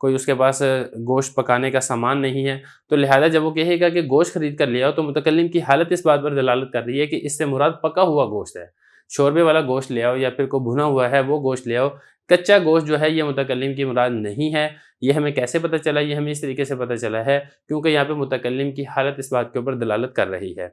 کوئی اس کے پاس گوشت پکانے کا سامان نہیں ہے، تو لہذا جب وہ کہے گا کہ گوشت خرید کر لے آؤ، تو متکلم کی حالت اس بات پر دلالت کر رہی ہے کہ اس سے مراد پکا ہوا گوشت ہے، شوربے والا گوشت لے آؤ یا پھر کوئی بھنا ہوا ہے وہ گوشت لے آؤ، کچا گوشت جو ہے یہ متکلم کی مراد نہیں ہے۔ یہ ہمیں کیسے پتہ چلا؟ یہ ہمیں اس طریقے سے پتہ چلا ہے کیونکہ یہاں پہ متکلم کی حالت اس بات کے اوپر دلالت کر رہی ہے۔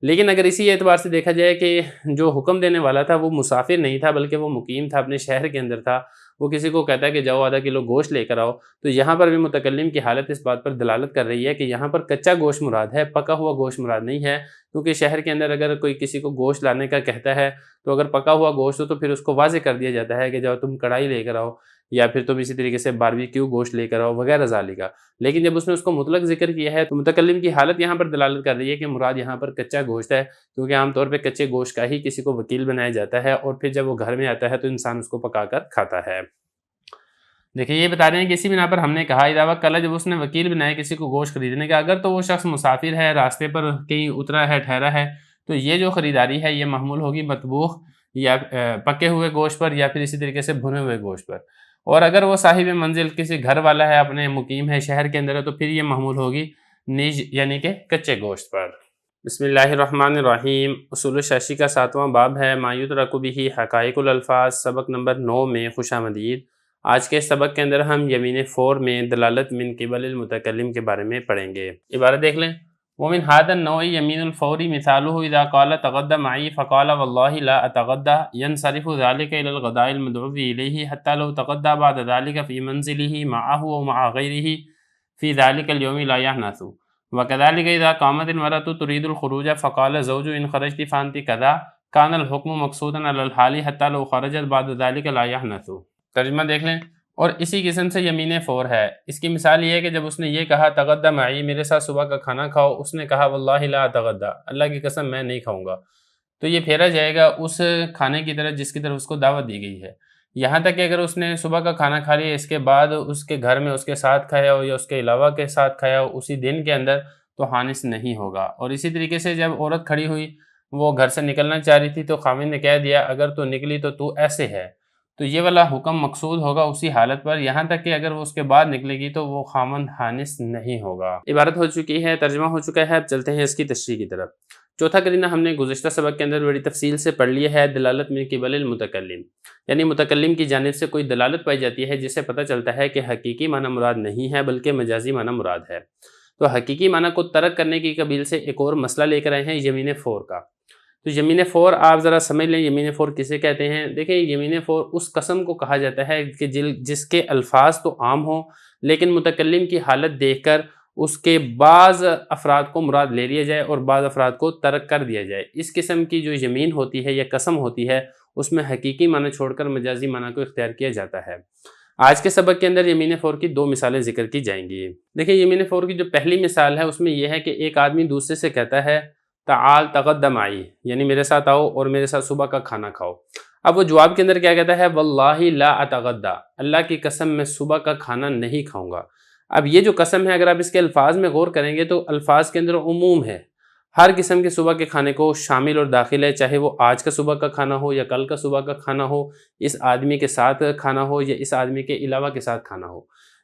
لیکن اگر اسی اعتبار سے دیکھا جائے کہ جو حکم دینے والا تھا وہ مسافر نہیں تھا بلکہ وہ مقیم تھا، اپنے شہر کے اندر تھا، وہ کسی کو کہتا ہے کہ جاؤ آدھا کلو گوشت لے کر آؤ، تو یہاں پر بھی متکلم کی حالت اس بات پر دلالت کر رہی ہے کہ یہاں پر کچا گوشت مراد ہے، پکا ہوا گوشت مراد نہیں ہے، کیونکہ شہر کے اندر اگر کوئی کسی کو گوشت لانے کا کہتا ہے تو اگر پکا ہوا گوشت ہو تو پھر اس کو واضح کر دیا جاتا ہے کہ جاؤ تم کڑھائی لے کر آؤ یا پھر تم اسی طریقے سے باربیکیو گوشت لے کر آؤ وغیرہ ذالکہ۔ لیکن جب اس نے اس کو مطلق ذکر کیا ہے تو متکلم کی حالت یہاں پر دلالت کر رہی ہے کہ مراد یہاں پر کچا گوشت ہے، کیونکہ عام طور پہ کچے گوشت کا ہی کسی کو وکیل بنایا جاتا ہے اور پھر جب وہ گھر میں آتا ہے تو انسان اس کو پکا کر کھاتا ہے۔ دیکھیں یہ بتا رہے ہیں کہ اسی بنا پر ہم نے کہا اذا وکل، جب اس نے وکیل بنایا کسی کو گوشت خریدنے کا، اگر تو وہ شخص مسافر ہے، راستے پر کہیں اترا ہے، ٹھہرا ہے، تو یہ جو خریداری ہے یہ محمول ہوگی مطبوخ یا پکے ہوئے گوشت پر یا پھر اسی طریقے سے بھنے ہوئے گوشت پر۔ اور اگر وہ صاحب منزل کسی گھر والا ہے، اپنے مقیم ہے، شہر کے اندر ہے، تو پھر یہ محمول ہوگی نیج یعنی کہ کچے گوشت پر۔ بسم اللہ الرحمن الرحیم۔ اصول الشاشی کا 7واں باب ہے ما یدرک بہ حقائق الالفاظ، سبق نمبر 9 میں خوش آمدید۔ آج کے سبق کے اندر ہم یمین فور میں دلالت من قبل المتکلم کے بارے میں پڑھیں گے۔ عبارت دیکھ لیں، ومن هذا النوع يمين الفور مثاله إذا قال تغدى معي فقال والله لا أتغدى، ينصرف ذلك إلى الغداء المدعو إليه حتى لو تغدى بعد ذلك في منزله معه ومع غيره في ذلك اليوم لا يحنث۔ وكذلك إذا قامت المرأة تريد الخروج فقال زوج إن خرجت فأنت كذا، كان الحكم مقصودا على الحال حتى لو خرجت بعد ذلك لا يحنث۔ ترجمہ دیکھ لیں، اور اسی قسم سے یمین فور ہے۔ اس کی مثال یہ ہے کہ جب اس نے یہ کہا تغدی معی، میرے ساتھ صبح کا کھانا کھاؤ، اس نے کہا واللہ لا اتغدی، اللہ کی قسم میں نہیں کھاؤں گا، تو یہ پھیرا جائے گا اس کھانے کی طرف جس کی طرف اس کو دعوت دی گئی ہے۔ یہاں تک کہ اگر اس نے صبح کا کھانا کھا لیا، اس کے بعد اس کے گھر میں اس کے ساتھ کھایا ہو یا اس کے علاوہ کے ساتھ کھایا ہو اسی دن کے اندر، تو حانث نہیں ہوگا۔ اور اسی طریقے سے جب عورت کھڑی ہوئی، وہ گھر سے نکلنا چاہ رہی تھی تو خاوند نے کہہ دیا اگر تو نکلی تو تو ایسے ہے، تو یہ والا حکم مقصود ہوگا اسی حالت پر، یہاں تک کہ اگر وہ اس کے بعد نکلے گی تو وہ خاوند حانث نہیں ہوگا۔ عبارت ہو چکی ہے، ترجمہ ہو چکا ہے، اب چلتے ہیں اس کی تشریح کی طرف۔ چوتھا قرینہ ہم نے گزشتہ سبق کے اندر بڑی تفصیل سے پڑھ لیا ہے، دلالت من قبل المتکلم، یعنی متکلم کی جانب سے کوئی دلالت پائی جاتی ہے جس سے پتہ چلتا ہے کہ حقیقی معنی مراد نہیں ہے بلکہ مجازی معنی مراد ہے۔ تو حقیقی معنی کو ترک کرنے کی قبیل سے ایک اور مسئلہ لے کر آئے ہیں یمین فور کا۔ تو یمین فور آپ ذرا سمجھ لیں، یمین فور کسے کہتے ہیں؟ دیکھیں یمین فور اس قسم کو کہا جاتا ہے کہ جس کے الفاظ تو عام ہوں لیکن متکلم کی حالت دیکھ کر اس کے بعض افراد کو مراد لے لیا جائے اور بعض افراد کو ترک کر دیا جائے۔ اس قسم کی جو یمین ہوتی ہے یا قسم ہوتی ہے اس میں حقیقی معنی چھوڑ کر مجازی معنی کو اختیار کیا جاتا ہے۔ آج کے سبق کے اندر یمین فور کی 2 مثالیں ذکر کی جائیں گی۔ دیکھیں یمین فور کی جو پہلی مثال ہے اس میں یہ ہے کہ ایک آدمی دوسرے سے کہتا ہے تعال تغدی معی، یعنی میرے ساتھ آؤ اور میرے ساتھ صبح کا کھانا کھاؤ۔ اب وہ جواب کے اندر کیا کہتا ہے واللہ لا اتغدی، اللہ کی قسم میں صبح کا کھانا نہیں کھاؤں گا۔ اب یہ جو قسم ہے اگر آپ اس کے الفاظ میں غور کریں گے تو الفاظ کے اندر عموم ہے، ہر قسم کے صبح کے کھانے کو شامل اور داخل ہے، چاہے وہ آج کا صبح کا کھانا ہو یا کل کا صبح کا کھانا ہو، اس آدمی کے ساتھ کھانا ہو یا اس آدمی کے علاوہ کے ساتھ کھانا ہو۔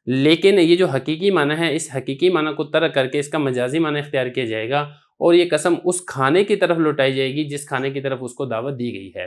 لیکن یہ جو حقیقی معنی ہے، اس حقیقی معنی کو ترک کر کے اس کا مجازی معنی اختیار کیا جائے گا اور یہ قسم اس کھانے کی طرف لوٹائی جائے گی جس کھانے کی طرف اس کو دعوت دی گئی ہے۔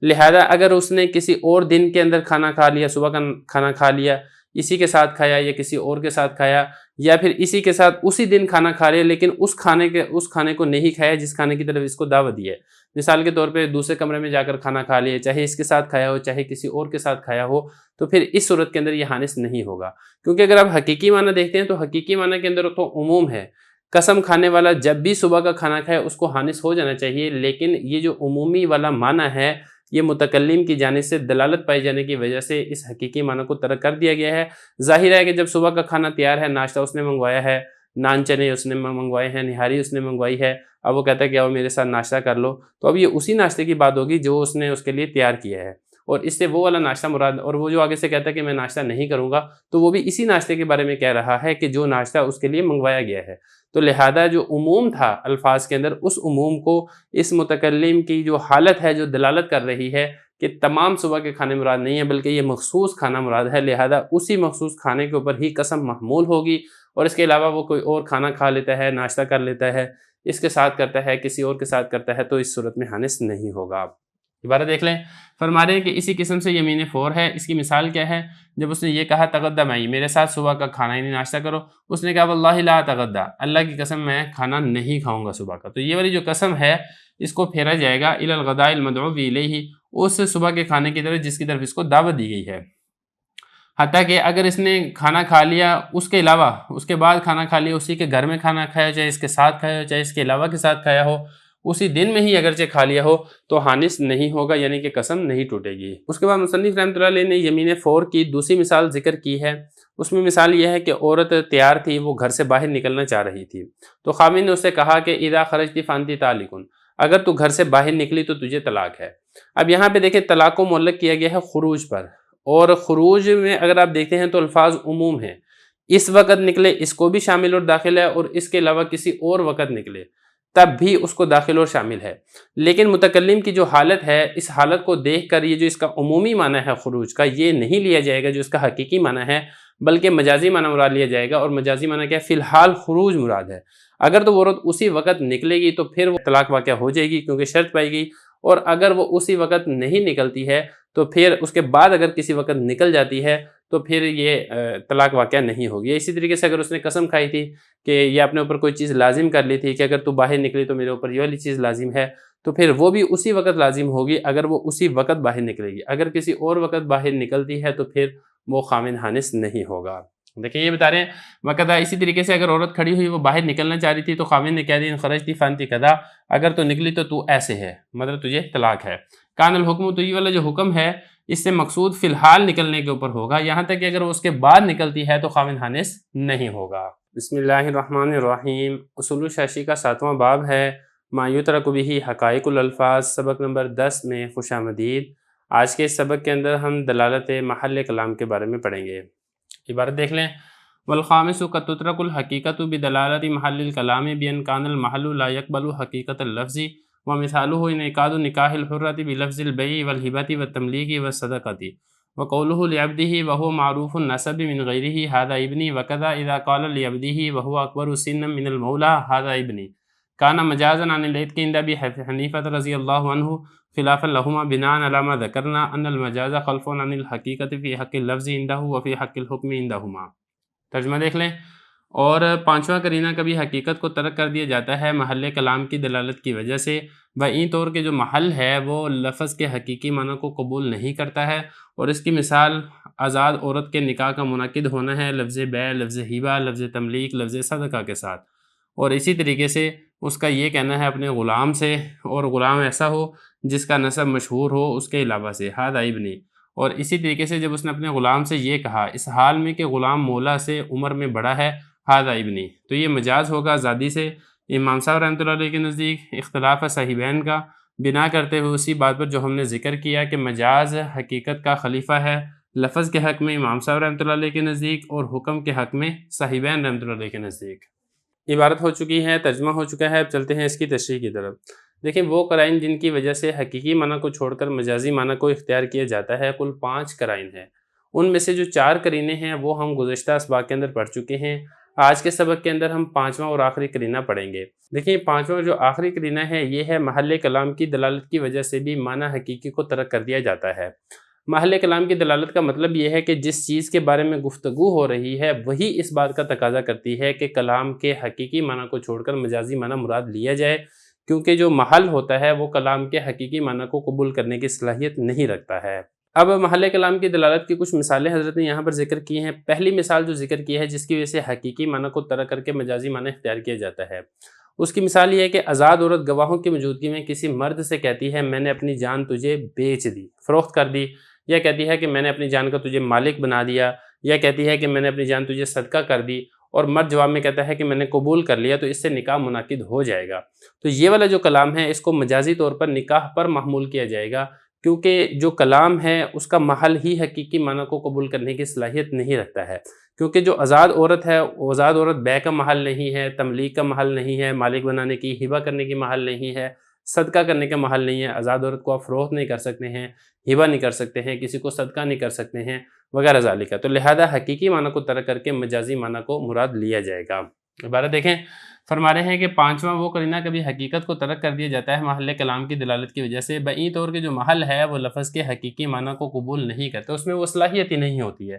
لہذا اگر اس نے کسی اور دن کے اندر کھانا کھا لیا، صبح کا کھانا کھا لیا، اسی کے ساتھ کھایا یا کسی اور کے ساتھ کھایا، یا پھر اسی کے ساتھ اسی دن کھانا کھا لیا لیکن اس کھانے کو نہیں کھایا جس کھانے کی طرف اس کو دعوت دی ہے، مثال کے طور پہ دوسرے کمرے میں جا کر کھانا کھا لیا، چاہے اس کے ساتھ کھایا ہو چاہے کسی اور کے ساتھ کھایا ہو، تو پھر اس صورت کے اندر یہ حانث نہیں ہوگا، کیونکہ اگر آپ حقیقی معنی دیکھتے ہیں تو حقیقی معنی کے اندر تو عموم ہے، قسم کھانے والا جب بھی صبح کا کھانا کھائے اس کو حانث ہو جانا چاہیے، لیکن یہ جو عمومی والا معنی ہے یہ متکلم کی جانب سے دلالت پائی جانے کی وجہ سے اس حقیقی معنی کو ترک کر دیا گیا ہے۔ ظاہر ہے کہ جب صبح کا کھانا تیار ہے، ناشتہ اس نے منگوایا ہے، نان چنے اس نے منگوائے ہیں، نہاری اس نے منگوائی ہے، اب وہ کہتا ہے کہ آؤ میرے ساتھ ناشتہ کر لو، تو اب یہ اسی ناشتے کی بات ہوگی جو اس نے اس کے لیے تیار کیا ہے، اور اس سے وہ والا ناشتہ مراد، اور وہ جو آگے سے کہتا ہے کہ میں ناشتہ نہیں کروں گا تو وہ بھی اسی ناشتے کے بارے میں کہہ رہا ہے کہ جو ناشتہ اس کے لیے منگوایا گیا ہے۔ تو لہذا جو عموم تھا الفاظ کے اندر، اس عموم کو اس متکلم کی جو حالت ہے جو دلالت کر رہی ہے کہ تمام صبح کے کھانے مراد نہیں ہے بلکہ یہ مخصوص کھانا مراد ہے، لہذا اسی مخصوص کھانے کے اوپر ہی قسم محمول ہوگی، اور اس کے علاوہ وہ کوئی اور کھانا کھا لیتا ہے، ناشتہ کر لیتا ہے، اس کے ساتھ کرتا ہے، کسی اور کے ساتھ کرتا ہے، تو اس صورت میں حانث نہیں ہوگا۔ عبارت دیکھ لیں، فرما رہے ہیں کہ اسی قسم سے یمین فور ہے۔ اس کی مثال کیا ہے؟ جب اس نے یہ کہا تغدی معی، میرے ساتھ صبح کا کھانا یعنی ناشتہ کرو، اس نے کہا واللہ لا اتغدی، اللہ کی قسم میں کھانا نہیں کھاؤں گا صبح کا، تو یہ والی جو قسم ہے اس کو پھیرا جائے گا الی الغداء المدعو الیہ، اس صبح کے کھانے کی طرف جس کی طرف اس کو دعوت دی گئی ہے۔ حتیٰ کہ اگر اس نے کھانا کھا لیا اس کے علاوہ، اس کے بعد کھانا کھا لیا، اسی کے گھر میں کھانا کھایا، چاہے اس کے ساتھ کھایا ہو چاہے اس کے علاوہ کے ساتھ کھایا ہو، اسی دن میں ہی اگرچہ کھا لیا ہو تو حانث نہیں ہوگا، یعنی کہ قسم نہیں ٹوٹے گی۔ اس کے بعد مصنف رحمۃ اللہ علیہ نے یمین فور کی دوسری مثال ذکر کی ہے۔ اس میں مثال یہ ہے کہ عورت تیار تھی، وہ گھر سے باہر نکلنا چاہ رہی تھی، تو خاوند نے اس سے کہا کہ اذا خرجت فانت طالق، اگر تو گھر سے باہر نکلی تو تجھے طلاق ہے۔ اب یہاں پہ دیکھیں طلاق کو معلق کیا گیا ہے خروج پر، اور خروج میں اگر آپ دیکھتے ہیں تو الفاظ عموم ہیں، اس وقت نکلے اس کو بھی شامل اور داخل ہے، اور اس کے علاوہ کسی اور وقت نکلے تب بھی اس کو داخل اور شامل ہے۔ لیکن متکلم کی جو حالت ہے، اس حالت کو دیکھ کر یہ جو اس کا عمومی معنی ہے خروج کا، یہ نہیں لیا جائے گا جو اس کا حقیقی معنی ہے، بلکہ مجازی معنی مراد لیا جائے گا، اور مجازی معنی کیا ہے؟ فی الحال خروج مراد ہے۔ اگر تو وہ عورت اسی وقت نکلے گی تو پھر وہ طلاق واقع ہو جائے گی کیونکہ شرط پائی گئی، اور اگر وہ اسی وقت نہیں نکلتی ہے تو پھر اس کے بعد اگر کسی وقت نکل جاتی ہے تو پھر یہ طلاق واقع نہیں ہوگی۔ اسی طریقے سے اگر اس نے قسم کھائی تھی کہ یہ اپنے اوپر کوئی چیز لازم کر لی تھی کہ اگر تو باہر نکلی تو میرے اوپر یہ والی چیز لازم ہے، تو پھر وہ بھی اسی وقت لازم ہوگی اگر وہ اسی وقت باہر نکلے گی۔ اگر کسی اور وقت باہر نکلتی ہے تو پھر وہ خاوند حانث نہیں ہوگا۔ دیکھیں یہ بتا رہے ہیں وقت، اسی طریقے سے اگر عورت کھڑی ہوئی وہ باہر نکلنا چاہ رہی تھی تو خاوند نے کہہ دیا خرجتی فانتی کذا، اگر تو نکلی تو تو ایسے ہے، مطلب تجھے طلاق ہے۔ کان الحکم، تو یہ والا جو حکم ہے اس سے مقصود فی الحال نکلنے کے اوپر ہوگا، یہاں تک کہ اگر وہ اس کے بعد نکلتی ہے تو خاوند حانث نہیں ہوگا۔ بسم اللہ الرحمن الرحیم۔ اصول الشاشی کا 7واں باب ہے ما یترک بہ حقائق الالفاظ، سبق نمبر 10 میں خوش آمدید۔ آج کے اس سبق کے اندر ہم دلالت محل کلام کے بارے میں پڑھیں گے۔ عبارت دیکھ لیں، والخامس قد تترک الحقیقۃ بدلالت محل الکلام بان کان المحل لا يقبل حقیقت اللفظ ومثالہ انعقاد نکاح الحرۃ بلفظ البیع والہبۃ والتملیک والصدقۃ وقولہ لعبدہ وهو معروف النسب من غیرہ ھذا ابنی وکذا اذا قال لعبدہ وهو اکبر سنا من المولى ھذا ابنی کان مجازا عن العتق عند ابی حنیفہ رضی اللہ عنہ خلافا لہما بناء علی ما ذکرنا ان المجاز خلف عن الحقیقت فی حق اللفظ عنده وفی حق الحکم عندہما۔ ترجمہ دیکھ لیں، اور پانچواں قرینہ کبھی حقیقت کو ترک کر دیا جاتا ہے محل کلام کی دلالت کی وجہ سے، این طور کے جو محل ہے وہ لفظ کے حقیقی معنی کو قبول نہیں کرتا ہے، اور اس کی مثال آزاد عورت کے نکاح کا منعقد ہونا ہے لفظ بیع، لفظ ہبہ، لفظ تملیک، لفظ صدقہ کے ساتھ، اور اسی طریقے سے اس کا یہ کہنا ہے اپنے غلام سے، اور غلام ایسا ہو جس کا نسب مشہور ہو اس کے علاوہ سے، ھذا ابنی، اور اسی طریقے سے جب اس نے اپنے غلام سے یہ کہا اس حال میں کہ غلام مولا سے عمر میں بڑا ہے، ھذا ابنی، تو یہ مجاز ہوگا آزادی سے۔ امام صاحب رحمۃ اللہ علیہ کے نزدیک اختلاف صاحبین کا بنا کرتے ہوئے اسی بات پر جو ہم نے ذکر کیا کہ مجاز حقیقت کا خلیفہ ہے، لفظ کے حق میں امام صاحب رحمۃ اللہ علیہ کے نزدیک اور حکم کے حق میں صاحبین رحمۃ اللہ علیہ کے نزدیک۔ عبارت ہو چکی ہے، ترجمہ ہو چکا ہے، اب چلتے ہیں اس کی تشریح کی طرف۔ دیکھیں وہ قرائن جن کی وجہ سے حقیقی معنی کو چھوڑ کر مجازی معنی کو اختیار کیا جاتا ہے، کل 5 قرائن ہیں۔ ان میں سے جو 4 قرینے ہیں وہ ہم گزشتہ اسباق کے اندر پڑھ چکے ہیں۔ آج کے سبق کے اندر ہم 5واں اور آخری قرینہ پڑھیں گے۔ دیکھیں 5واں جو آخری قرینہ ہے یہ ہے محل کلام کی دلالت کی وجہ سے بھی معنی حقیقی کو ترک کر دیا جاتا ہے۔ محل کلام کی دلالت کا مطلب یہ ہے کہ جس چیز کے بارے میں گفتگو ہو رہی ہے وہی اس بات کا تقاضا کرتی ہے کہ کلام کے حقیقی معنی کو چھوڑ کر مجازی معنی مراد لیا جائے، کیونکہ جو محل ہوتا ہے وہ کلام کے حقیقی معنی کو قبول کرنے کی صلاحیت نہیں رکھتا ہے۔ اب محل کلام کی دلالت کی کچھ مثالیں حضرت نے یہاں پر ذکر کی ہیں۔ پہلی مثال جو ذکر کی ہے جس کی وجہ سے حقیقی معنی کو ترک کر کے مجازی معنی اختیار کیا جاتا ہے، اس کی مثال یہ ہے کہ آزاد عورت گواہوں کی موجودگی میں کسی مرد سے کہتی ہے میں نے اپنی جان تجھے بیچ دی، فروخت کر دی، یا کہتی ہے کہ میں نے اپنی جان کا تجھے مالک بنا دیا، یا کہتی ہے کہ میں نے اپنی جان تجھے صدقہ کر دی، اور مرد جواب میں کہتا ہے کہ میں نے قبول کر لیا، تو اس سے نکاح منعقد ہو جائے گا۔ تو یہ والا جو کلام ہے اس کو مجازی طور پر نکاح پر محمول کیا جائے گا کیونکہ جو کلام ہے اس کا محل ہی حقیقی معنی کو قبول کرنے کی صلاحیت نہیں رکھتا ہے، کیونکہ جو آزاد عورت ہے، وہ آزاد عورت بیع کا محل نہیں ہے، تملیک کا محل نہیں ہے، مالک بنانے کی، ہبہ کرنے کی محل نہیں ہے، صدقہ کرنے کا محل نہیں ہے۔ آزاد عورت کو آپ فروخت نہیں کر سکتے ہیں، ہبہ نہیں کر سکتے ہیں، کسی کو صدقہ نہیں کر سکتے ہیں وغیرہ ذالک۔ تو لہذا حقیقی معنی کو ترک کر کے مجازی معنی کو مراد لیا جائے گا۔ عبارت دیکھیں، فرما رہے ہیں کہ پانچواں وہ قرینہ کبھی حقیقت کو ترک کر دیا جاتا ہے محل کلام کی دلالت کی وجہ سے، بعید طور کے جو محل ہے وہ لفظ کے حقیقی معنی کو قبول نہیں کرتا، اس میں وہ صلاحیت ہی نہیں ہوتی ہے۔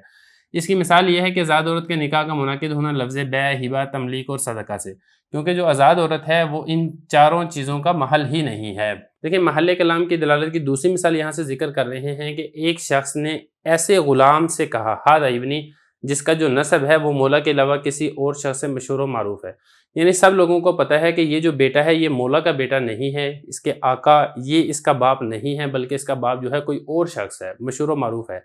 اس کی مثال یہ ہے کہ آزاد عورت کے نکاح کا منعقد ہونا لفظ بیع، ہبہ، تملیک اور صدقہ سے، کیونکہ جو آزاد عورت ہے وہ ان چاروں چیزوں کا محل ہی نہیں ہے۔ دیکھیں، محل کلام کی دلالت کی دوسری مثال یہاں سے ذکر کر رہے ہیں کہ ایک شخص نے ایسے غلام سے کہا، ہذا ابنی، جس کا جو نسب ہے وہ مولا کے علاوہ کسی اور شخص سے مشہور و معروف ہے، یعنی سب لوگوں کو پتہ ہے کہ یہ جو بیٹا ہے یہ مولا کا بیٹا نہیں ہے، اس کے آقا یہ اس کا باپ نہیں ہے، بلکہ اس کا باپ جو ہے کوئی اور شخص ہے، مشہور و معروف ہے۔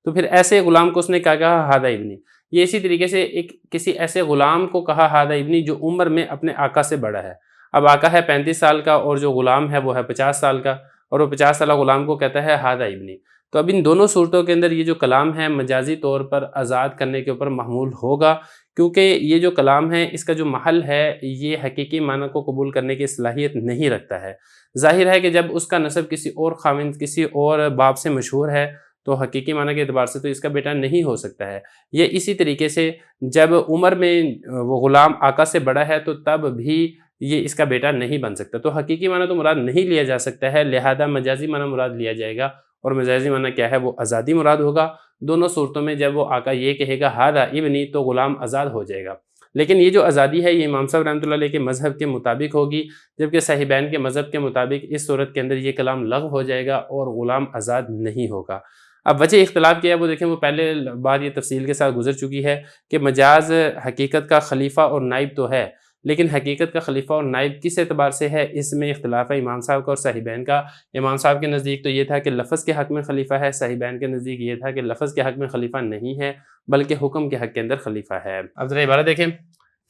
تو پھر ایسے غلام کو اس نے کیا کہا؟ ہذا ابنی۔ یہ اسی طریقے سے کسی ایسے غلام کو کہا ہذا ابنی جو عمر میں اپنے آقا سے بڑا ہے۔ اب آقا ہے 35 سال کا اور جو غلام ہے وہ ہے 50 سال کا، اور وہ 50 سالہ غلام کو کہتا ہے ہذا ابنی۔ تو اب ان دونوں صورتوں کے اندر یہ جو کلام ہے مجازی طور پر آزاد کرنے کے اوپر محمول ہوگا، کیونکہ یہ جو کلام ہے اس کا جو محل ہے یہ حقیقی معنی کو قبول کرنے کی صلاحیت نہیں رکھتا ہے۔ ظاہر ہے کہ جب اس کا نسب کسی اور خاوند، کسی اور باپ سے مشہور ہے تو حقیقی معنی کے اعتبار سے تو اس کا بیٹا نہیں ہو سکتا ہے۔ یہ اسی طریقے سے جب عمر میں وہ غلام آقا سے بڑا ہے تو تب بھی یہ اس کا بیٹا نہیں بن سکتا، تو حقیقی معنی تو مراد نہیں لیا جا سکتا ہے، لہذا مجازی معنی مراد لیا جائے گا، اور مجازی معنی کیا ہے؟ وہ آزادی مراد ہوگا۔ دونوں صورتوں میں جب وہ آقا یہ کہے گا ہذا ابنی تو غلام آزاد ہو جائے گا، لیکن یہ جو آزادی ہے یہ امام صاحب رحمۃ اللہ علیہ کے مذہب کے مطابق ہوگی، جبکہ صاحبین کے مذہب کے مطابق اس صورت کے اندر یہ کلام لغو ہو جائے گا اور غلام آزاد نہیں ہوگا۔ اب وجہ اختلاف کیا ہے وہ دیکھیں، وہ پہلے بات یہ تفصیل کے ساتھ گزر چکی ہے کہ مجاز حقیقت کا خلیفہ اور نائب تو ہے، لیکن حقیقت کا خلیفہ اور نائب کس اعتبار سے ہے، اس میں اختلاف ہے امام صاحب کا اور صاحبین کا۔ امام صاحب کے نزدیک تو یہ تھا کہ لفظ کے حق میں خلیفہ ہے، صاحبین کے نزدیک یہ تھا کہ لفظ کے حق میں خلیفہ نہیں ہے بلکہ حکم کے حق کے اندر خلیفہ ہے۔ اب ذرا عبارت دیکھیں،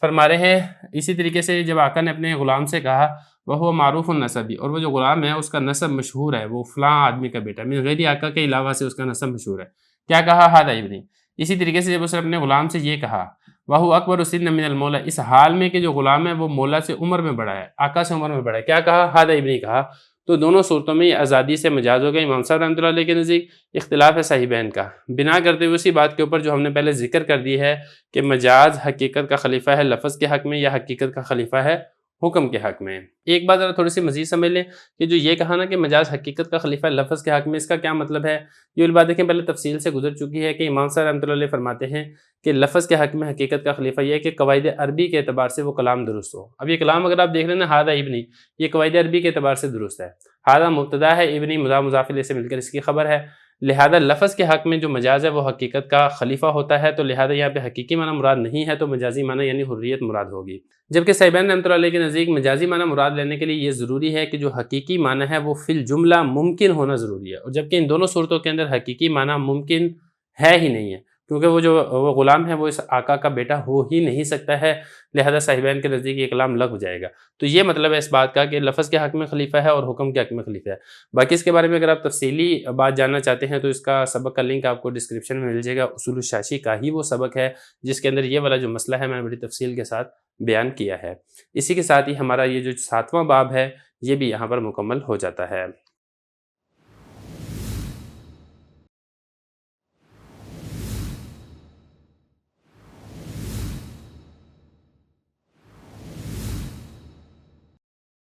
فرما رہے ہیں اسی طریقے سے جب آقا نے اپنے غلام سے کہا وہ معروف النسبی، اور وہ جو غلام ہے اس کا نسب مشہور ہے، وہ فلاں آدمی کا بیٹا، من غیر آقا کے علاوہ سے اس کا نسب مشہور ہے، کیا کہا؟ ہذا ابنی۔ اسی طریقے سے جب اس نے اپنے غلام سے یہ کہا وہ اکبر سنا من المولا، اس حال میں کہ جو غلام ہے وہ مولا سے عمر میں بڑا ہے، آقا سے عمر میں بڑا ہے، کیا کہا؟ ہذا ابنی کہا۔ تو دونوں صورتوں میں یہ آزادی سے مجاز ہو گیا امام صاحب رحمۃ اللہ علیہ کے نزدیک۔ اختلاف ہے صاحبین کا، بنا کرتے ہوئے اسی بات کے اوپر جو ہم نے پہلے ذکر کر دی ہے کہ مجاز حقیقت کا خلیفہ ہے لفظ کے حق میں یا حقیقت کا خلیفہ ہے حکم کے حق میں۔ ایک بات ذرا تھوڑی سی مزید سمجھ لیں کہ جو یہ کہا نا کہ مجاز حقیقت کا خلیفہ لفظ کے حق میں، اس کا کیا مطلب ہے؟ یہ بات دیکھیں پہلے تفصیل سے گزر چکی ہے کہ امام صاحب رحمۃ اللہ علیہ فرماتے ہیں کہ لفظ کے حق میں حقیقت کا خلیفہ یہ ہے کہ قواعد عربی کے اعتبار سے وہ کلام درست ہو۔ اب یہ کلام اگر آپ دیکھ رہے ہیں نا ہذا ابنی، یہ قواعد عربی کے اعتبار سے درست ہے۔ ہذا مبتدا ہے، ابنی مضاف مضاف الیہ سے مل کر اس کی خبر ہے، لہذا لفظ کے حق میں جو مجاز ہے وہ حقیقت کا خلیفہ ہوتا ہے، تو لہذا یہاں پہ حقیقی معنی مراد نہیں ہے، تو مجازی معنی یعنی حریت مراد ہوگی۔ جبکہ صاحبین رحمۃ اللہ علیہ کے نزدیک مجازی معنی مراد لینے کے لیے یہ ضروری ہے کہ جو حقیقی معنی ہے وہ فی الجملہ ممکن ہونا ضروری ہے، اور جبکہ ان دونوں صورتوں کے اندر حقیقی معنی ممکن ہے ہی نہیں ہے، کیونکہ وہ غلام ہے وہ اس آقا کا بیٹا ہو ہی نہیں سکتا ہے، لہذا صاحبین کے نزدیک یہ کلام لغو جائے گا۔ تو یہ مطلب ہے اس بات کا کہ لفظ کے حق میں خلیفہ ہے اور حکم کے حق میں خلیفہ ہے۔ باقی اس کے بارے میں اگر آپ تفصیلی بات جاننا چاہتے ہیں تو اس کا سبق کا لنک آپ کو ڈسکرپشن میں مل جائے گا، اصول الشاشی کا ہی وہ سبق ہے جس کے اندر یہ والا جو مسئلہ ہے میں نے بڑی تفصیل کے ساتھ بیان کیا ہے۔ اسی کے ساتھ ہی ہمارا یہ جو 7واں باب ہے یہ بھی یہاں پر مکمل ہو جاتا ہے۔